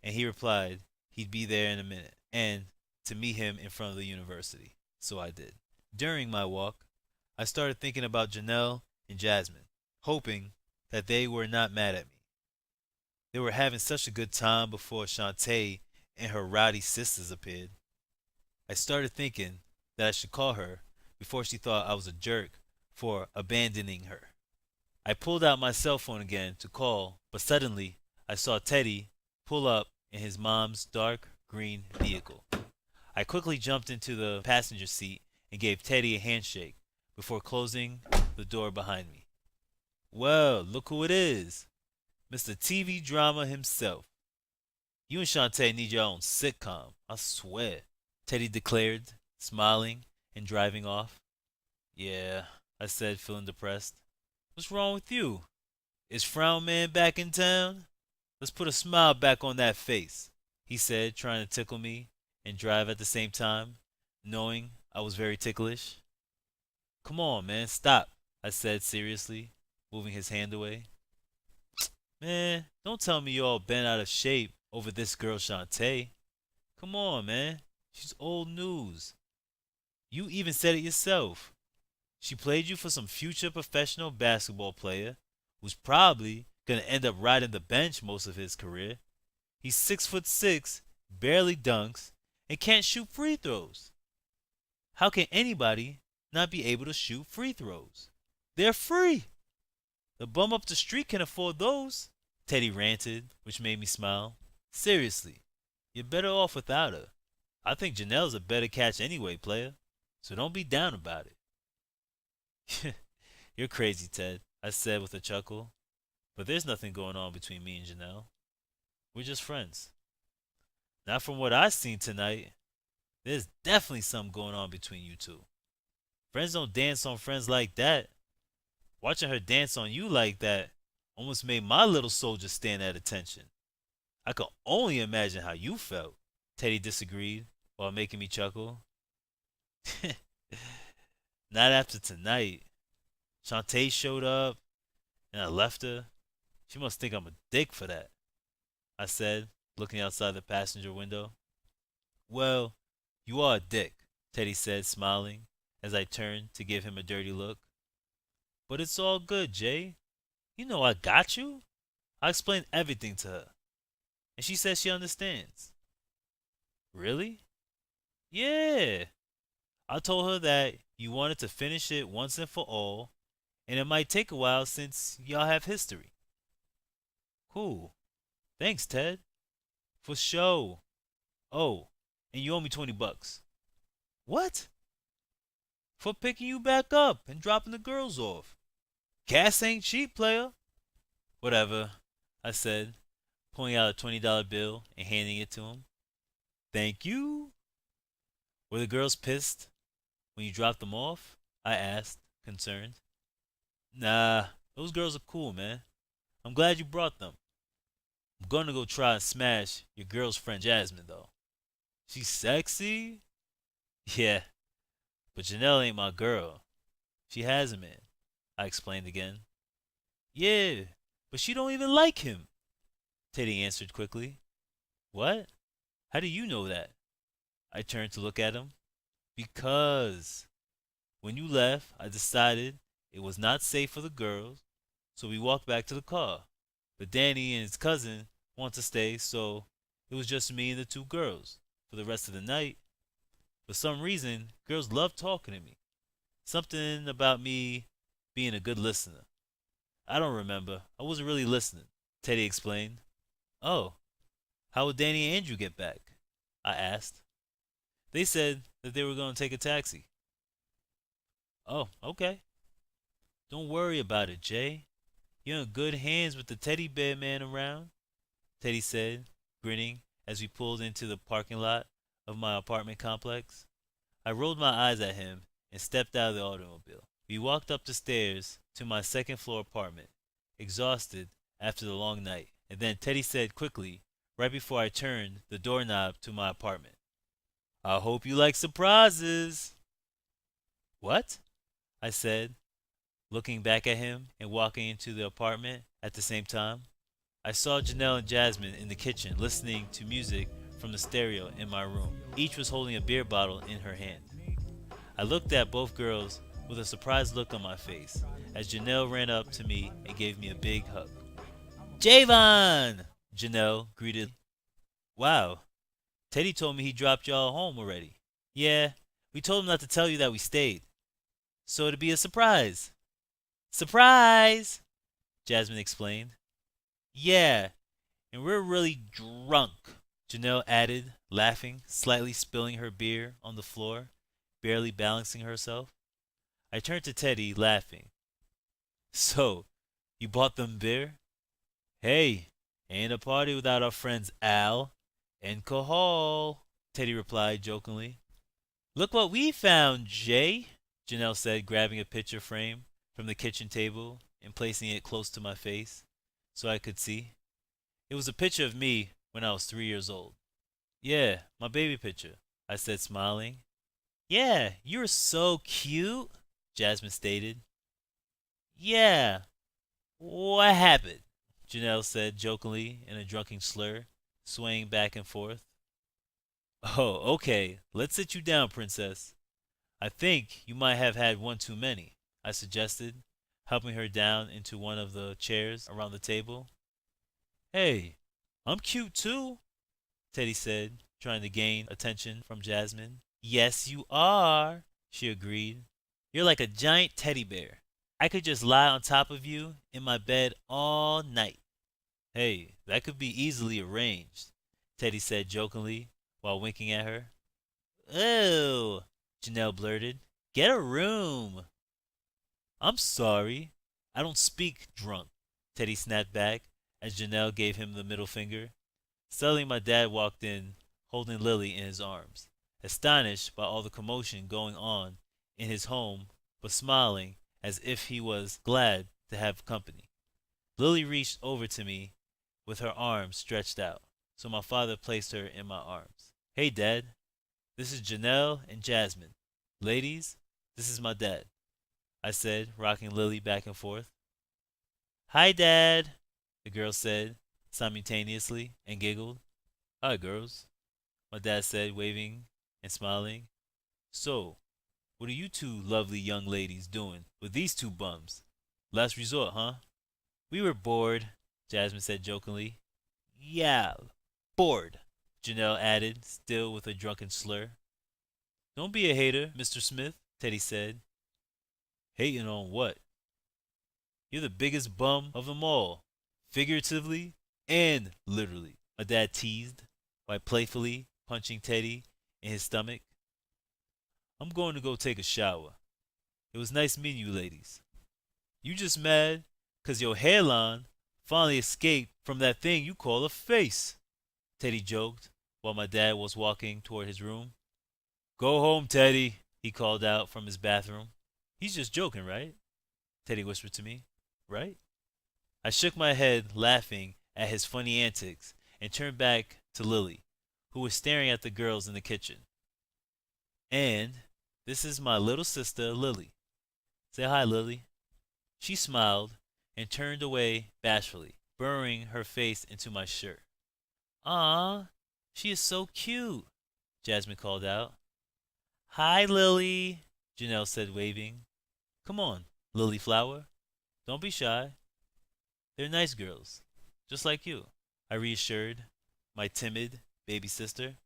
and he replied he'd be there in a minute and to meet him in front of the university. So I did. During my walk, I started thinking about Janelle and Jasmine, hoping that they were not mad at me. They were having such a good time before Shantae and her rowdy sisters appeared. I started thinking that I should call her before she thought I was a jerk for abandoning her. I pulled out my cell phone again to call, but suddenly I saw Teddy pull up in his mom's dark green vehicle. I quickly jumped into the passenger seat and gave Teddy a handshake before closing the door behind me. Well, look who it is. Mr. TV drama himself. You and Shantae need your own sitcom, I swear, Teddy declared, smiling and driving off. Yeah, I said, feeling depressed. What's wrong with you? Is Frown Man back in town? Let's put a smile back on that face, he said, trying to tickle me and drive at the same time, knowing I was very ticklish. Come on, man, stop, I said seriously, moving his hand away. Man, don't tell me you're all bent out of shape over this girl Shantae. Come on, man. She's old news. You even said it yourself. She played you for some future professional basketball player who's probably gonna end up riding the bench most of his career. He's 6'6", barely dunks, and can't shoot free throws. How can anybody not be able to shoot free throws? They're free. The bum up the street can afford those, Teddy ranted, which made me smile. Seriously, you're better off without her. I think Janelle's a better catch anyway, player, so don't be down about it. You're crazy, Ted, I said with a chuckle, but there's nothing going on between me and Janelle. We're just friends. Not from what I've seen tonight. There's definitely something going on between you two. Friends don't dance on friends like that. Watching her dance on you like that almost made my little soldier stand at attention. I could only imagine how you felt, Teddy disagreed while making me chuckle. Not after tonight. Shantae showed up and I left her. She must think I'm a dick for that, I said, looking outside the passenger window. Well, you are a dick, Teddy said, smiling as I turned to give him a dirty look. But it's all good, Jay. You know I got you. I explained everything to her. And she says she understands. Really? Yeah. I told her that you wanted to finish it once and for all, and it might take a while since y'all have history. Cool. Thanks, Ted. For show. Oh, and you owe me $20. What? For picking you back up and dropping the girls off. Gas ain't cheap, player. Whatever, I said, pulling out a $20 bill and handing it to him. Thank you. Were the girls pissed when you dropped them off? I asked, concerned. Nah, those girls are cool, man. I'm glad you brought them. I'm gonna go try and smash your girl's friend Jasmine, though. She's sexy? Yeah, but Janelle ain't my girl. She has a man, I explained again. Yeah, but she don't even like him, Teddy answered quickly. What? How do you know that? I turned to look at him. Because when you left, I decided it was not safe for the girls, so we walked back to the car. But Danny and his cousin want to stay, so it was just me and the two girls for the rest of the night. For some reason, girls love talking to me. Something about me being a good listener. I don't remember. I wasn't really listening, Teddy explained. Oh, how would Danny and Andrew get back? I asked. They said that they were going to take a taxi. Oh, okay. Don't worry about it, Jay. You're in good hands with the teddy bear man around, Teddy said, grinning as we pulled into the parking lot of my apartment complex. I rolled my eyes at him and stepped out of the automobile. We walked up the stairs to my second floor apartment, exhausted after the long night, and then Teddy said quickly, right before I turned the doorknob to my apartment, I hope you like surprises. What? I said, looking back at him and walking into the apartment at the same time. I saw Janelle and Jasmine in the kitchen listening to music from the stereo in my room. Each was holding a beer bottle in her hand. I looked at both girls with a surprised look on my face as Janelle ran up to me and gave me a big hug. Jahvon! Janelle greeted. Wow, Teddy told me he dropped y'all home already. Yeah, we told him not to tell you that we stayed. So it'd be a surprise. Surprise! Jasmine explained. Yeah, and we're really drunk, Janelle added, laughing, slightly spilling her beer on the floor, barely balancing herself. I turned to Teddy, laughing. So, you bought them beer? Hey, ain't a party without our friends Al and Cahal, Teddy replied jokingly. Look what we found, Jay, Janelle said, grabbing a picture frame from the kitchen table and placing it close to my face so I could see. It was a picture of me when I was 3 years old. Yeah, my baby picture, I said, smiling. Yeah, you're so cute, Jasmine stated. Yeah, what happened? Janelle said jokingly in a drunken slur, swaying back and forth. Oh, okay, let's sit you down, princess. I think you might have had one too many, I suggested, helping her down into one of the chairs around the table. Hey, I'm cute too, Teddy said, trying to gain attention from Jasmine. Yes, you are, she agreed. You're like a giant teddy bear. I could just lie on top of you in my bed all night. Hey, that could be easily arranged, Teddy said jokingly while winking at her. Oh, Janelle blurted. Get a room. I'm sorry. I don't speak drunk, Teddy snapped back as Janelle gave him the middle finger. Suddenly, my dad walked in, holding Lily in his arms, astonished by all the commotion going on in his home, but smiling as if he was glad to have company. Lily reached over to me with her arms stretched out, so my father placed her in my arms. Hey, Dad, this is Janelle and Jasmine. Ladies, this is my dad, I said, rocking Lily back and forth. Hi, Dad, the girls said simultaneously and giggled. Hi, girls, my dad said, waving and smiling. So, what are you two lovely young ladies doing with these two bums? Last resort, huh? We were bored, Jasmine said jokingly. Yeah, bored, Janelle added, still with a drunken slur. Don't be a hater, Mr. Smith, Teddy said. Hating on what? You're the biggest bum of them all, figuratively and literally, my dad teased by playfully punching Teddy in his stomach. I'm going to go take a shower. It was nice meeting you ladies. You just mad 'cause your hairline finally escaped from that thing you call a face, Teddy joked while my dad was walking toward his room. Go home, Teddy, he called out from his bathroom. He's just joking, right? Teddy whispered to me. Right? I shook my head, laughing at his funny antics, and turned back to Lily, who was staring at the girls in the kitchen. And this is my little sister, Lily. Say hi, Lily. She smiled and turned away bashfully, burrowing her face into my shirt. Ah, she is so cute, Jasmine called out. Hi, Lily, Janelle said, waving. Come on, Lily Flower. Don't be shy. They're nice girls, just like you, I reassured my timid baby sister.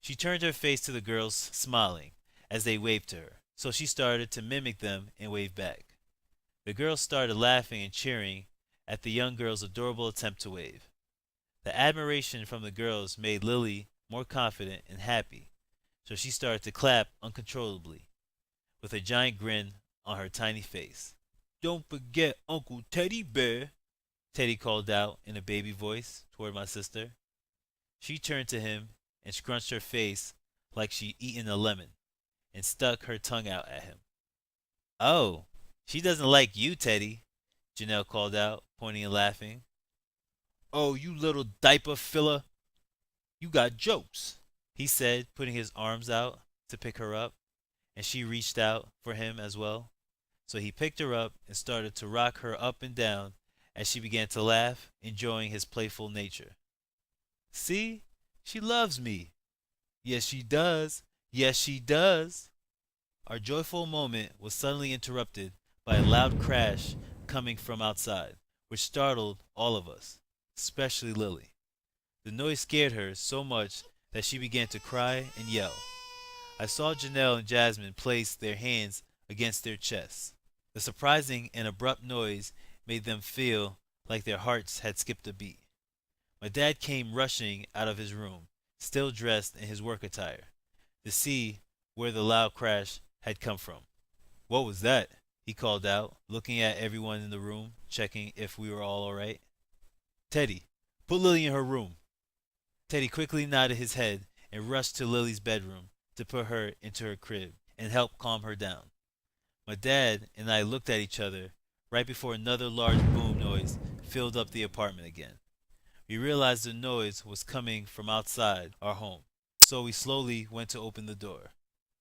She turned her face to the girls, smiling as they waved to her, so she started to mimic them and wave back. The girls started laughing and cheering at the young girl's adorable attempt to wave. The admiration from the girls made Lily more confident and happy, so she started to clap uncontrollably, with a giant grin on her tiny face. Don't forget Uncle Teddy Bear, Teddy called out in a baby voice toward my sister. She turned to him and scrunched her face like she'd eaten a lemon and stuck her tongue out at him. Oh, she doesn't like you, Teddy, Janelle called out, pointing and laughing. Oh, you little diaper filler. You got jokes, he said, putting his arms out to pick her up, and she reached out for him as well. So he picked her up and started to rock her up and down as she began to laugh, enjoying his playful nature. See? She loves me. Yes, she does. Yes, she does. Our joyful moment was suddenly interrupted by a loud crash coming from outside, which startled all of us, especially Lily. The noise scared her so much that she began to cry and yell. I saw Janelle and Jasmine place their hands against their chests. The surprising and abrupt noise made them feel like their hearts had skipped a beat. My dad came rushing out of his room, still dressed in his work attire, to see where the loud crash had come from. "What was that?" he called out, looking at everyone in the room, checking if we were all right. "Teddy, put Lily in her room." Teddy quickly nodded his head and rushed to Lily's bedroom to put her into her crib and help calm her down. My dad and I looked at each other right before another large boom noise filled up the apartment again. We realized the noise was coming from outside our home, so we slowly went to open the door.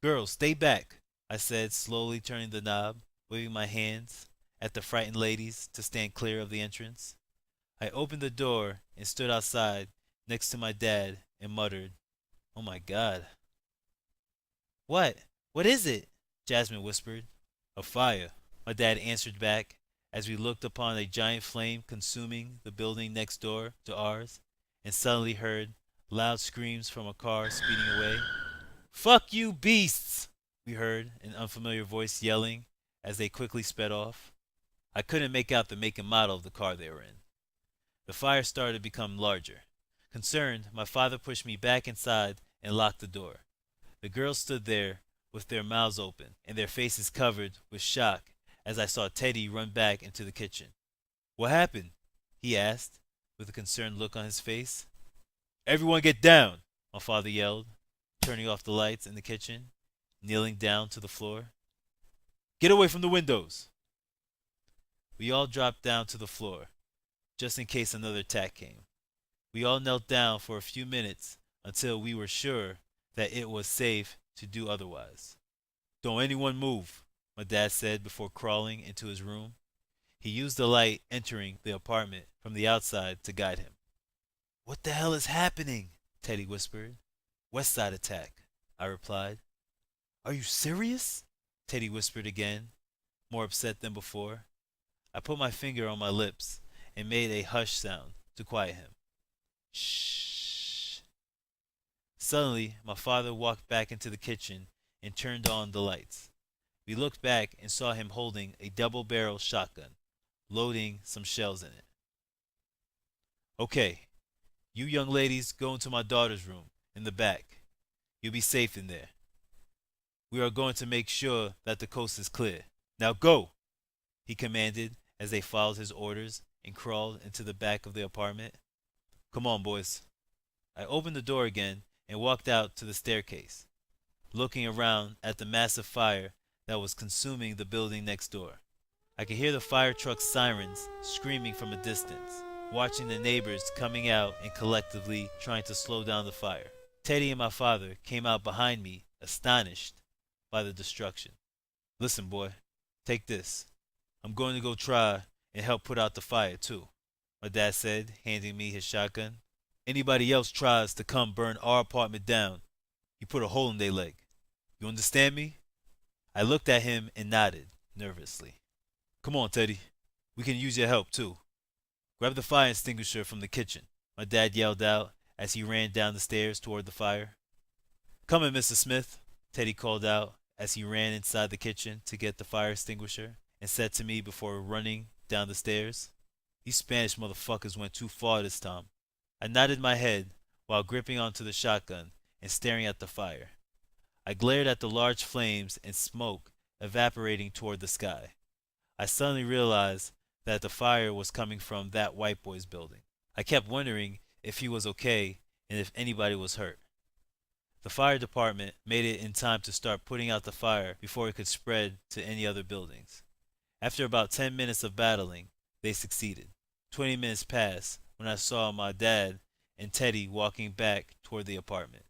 "Girls, stay back," I said, slowly turning the knob, waving my hands at the frightened ladies to stand clear of the entrance. I opened the door and stood outside next to my dad and muttered, "Oh my God." "What? What is it?" Jasmine whispered. "A fire," my dad answered back as we looked upon a giant flame consuming the building next door to ours and suddenly heard loud screams from a car speeding away. "Fuck you beasts!" we heard an unfamiliar voice yelling as they quickly sped off. I couldn't make out the make and model of the car they were in. The fire started to become larger. Concerned, my father pushed me back inside and locked the door. The girls stood there with their mouths open and their faces covered with shock as I saw Teddy run back into the kitchen. "What happened?" he asked, with a concerned look on his face. "Everyone get down!" my father yelled, turning off the lights in the kitchen, kneeling down to the floor. "Get away from the windows!" We all dropped down to the floor, just in case another attack came. We all knelt down for a few minutes until we were sure that it was safe to do otherwise. "Don't anyone move," my dad said before crawling into his room. He used the light entering the apartment from the outside to guide him. "What the hell is happening?" Teddy whispered. "Westside attack," I replied. "Are you serious?" Teddy whispered again, more upset than before. I put my finger on my lips and made a hush sound to quiet him. "Shh." Suddenly, my father walked back into the kitchen and turned on the lights. We looked back and saw him holding a double-barrel shotgun, loading some shells in it. "Okay, you young ladies go into my daughter's room in the back. You'll be safe in there. We are going to make sure that the coast is clear. Now go!" he commanded as they followed his orders and crawled into the back of the apartment. "Come on, boys." I opened the door again and walked out to the staircase, looking around at the massive fire that was consuming the building next door. I could hear the fire truck's sirens screaming from a distance, watching the neighbors coming out and collectively trying to slow down the fire. Teddy and my father came out behind me, astonished by the destruction. "Listen, boy, take this. I'm going to go try and help put out the fire, too," my dad said, handing me his shotgun. "Anybody else tries to come burn our apartment down, you put a hole in their leg. You understand me?" I looked at him and nodded, nervously. "Come on, Teddy. We can use your help, too. Grab the fire extinguisher from the kitchen," my dad yelled out as he ran down the stairs toward the fire. "Coming, Mr. Smith," Teddy called out as he ran inside the kitchen to get the fire extinguisher and said to me before running down the stairs, "These Spanish motherfuckers went too far this time." I nodded my head while gripping onto the shotgun and staring at the fire. I glared at the large flames and smoke evaporating toward the sky. I suddenly realized that the fire was coming from that white boy's building. I kept wondering if he was okay and if anybody was hurt. The fire department made it in time to start putting out the fire before it could spread to any other buildings. After about 10 minutes of battling, they succeeded. 20 minutes passed when I saw my dad and Teddy walking back toward the apartment.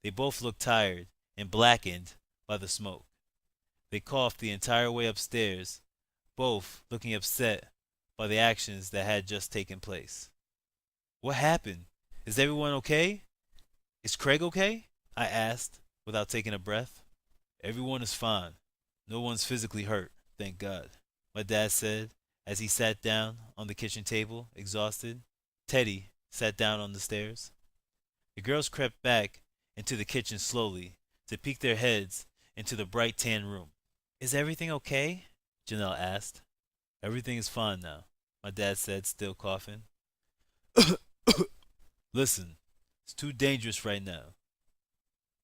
They both looked tired and blackened by the smoke. They coughed the entire way upstairs, both looking upset by the actions that had just taken place. "What happened? Is everyone okay? Is Craig okay?" I asked without taking a breath. Everyone is fine. No one's physically hurt, thank God, my dad said as he sat down on the kitchen table, exhausted. Teddy sat down on the stairs. The girls crept back into the kitchen slowly to peek their heads into the bright tan room. Is everything okay? Janelle asked. Everything is fine now, my dad said, still coughing. Listen, it's too dangerous right now,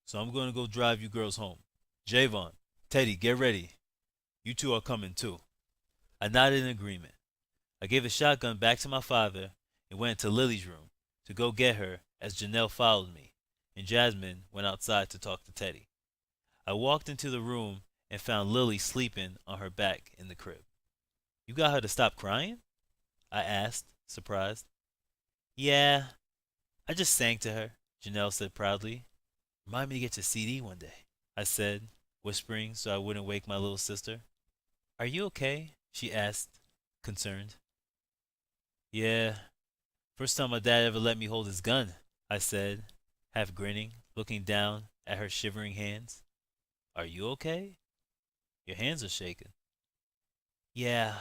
so I'm going to go drive you girls home. Jahvon, Teddy, get ready. You two are coming too. I nodded in agreement. I gave the shotgun back to my father and went into Lily's room to go get her as Janelle followed me, and Jasmine went outside to talk to Teddy. I walked into the room and found Lily sleeping on her back in the crib. You got her to stop crying? I asked, surprised. Yeah, I just sang to her, Janelle said proudly. Remind me to get your CD one day, I said, whispering so I wouldn't wake my little sister. Are you okay? She asked, concerned. Yeah, first time my dad ever let me hold his gun, I said, half grinning, looking down at her shivering hands. Are you okay? Your hands are shaking. Yeah,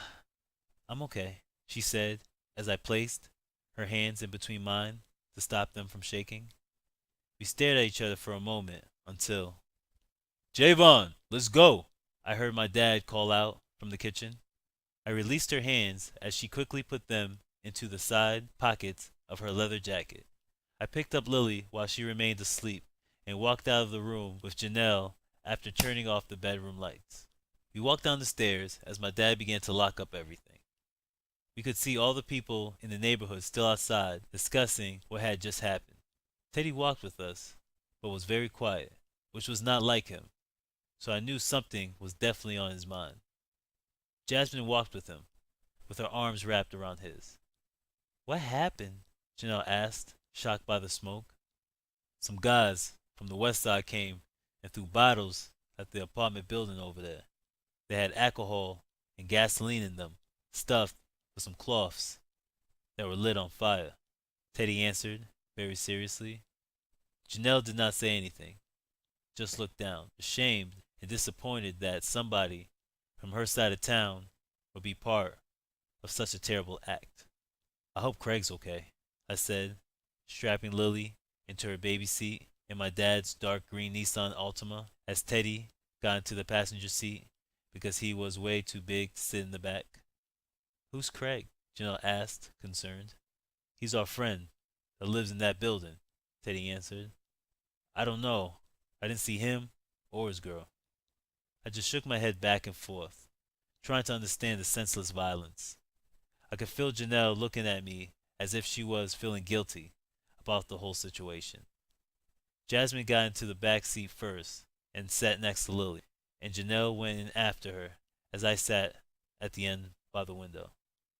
I'm okay, she said as I placed her hands in between mine to stop them from shaking. We stared at each other for a moment until, Jahvon, let's go! I heard my dad call out from the kitchen. I released her hands as she quickly put them into the side pockets of her leather jacket. I picked up Lily while she remained asleep and walked out of the room with Janelle after turning off the bedroom lights. We walked down the stairs as my dad began to lock up everything. We could see all the people in the neighborhood still outside discussing what had just happened. Teddy walked with us, but was very quiet, which was not like him, so I knew something was definitely on his mind. Jasmine walked with him, with her arms wrapped around his. What happened? Janelle asked, shocked by the smoke. Some guys from the westside came and threw bottles at the apartment building over there. They had alcohol and gasoline in them, stuffed with some cloths that were lit on fire, Teddy answered, very seriously. Janelle did not say anything, just looked down, ashamed and disappointed that somebody from her side of town would be part of such a terrible act. I hope Craig's okay, I said, strapping Lily into her baby seat in my dad's dark green Nissan Altima as Teddy got into the passenger seat because he was way too big to sit in the back. Who's Craig? Janelle asked, concerned. He's our friend that lives in that building, Teddy answered. I don't know. I didn't see him or his girl. I just shook my head back and forth, trying to understand the senseless violence. I could feel Janelle looking at me as if she was feeling guilty about the whole situation. Jasmine got into the back seat first and sat next to Lily, and Janelle went in after her as I sat at the end by the window.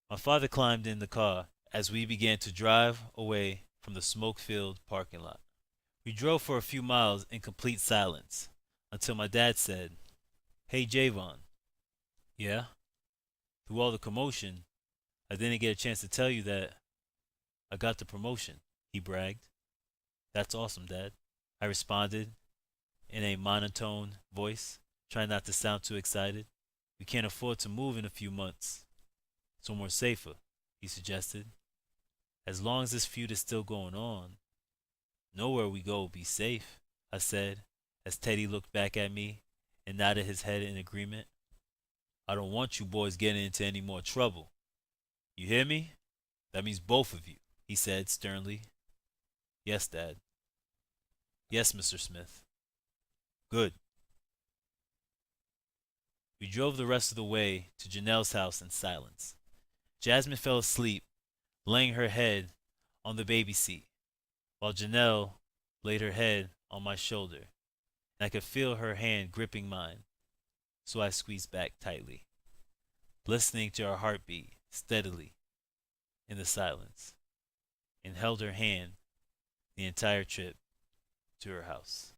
My father climbed in the car as we began to drive away from the smoke-filled parking lot. We drove for a few miles in complete silence until my dad said, Hey Jahvon. Yeah? Through all the commotion, I didn't get a chance to tell you that I got the promotion, he bragged. That's awesome, Dad, I responded in a monotone voice, trying not to sound too excited. We can't afford to move in a few months. Somewhere safer, he suggested. As long as this feud is still going on, nowhere we go will be safe, I said, as Teddy looked back at me and nodded his head in agreement. I don't want you boys getting into any more trouble. You hear me? That means both of you, he said sternly. Yes, Dad. Yes, Mr. Smith. Good. We drove the rest of the way to Janelle's house in silence. Jasmine fell asleep, laying her head on the baby seat, while Janelle laid her head on my shoulder, and I could feel her hand gripping mine, so I squeezed back tightly, listening to her heartbeat steadily in the silence, and held her hand the entire trip to her house.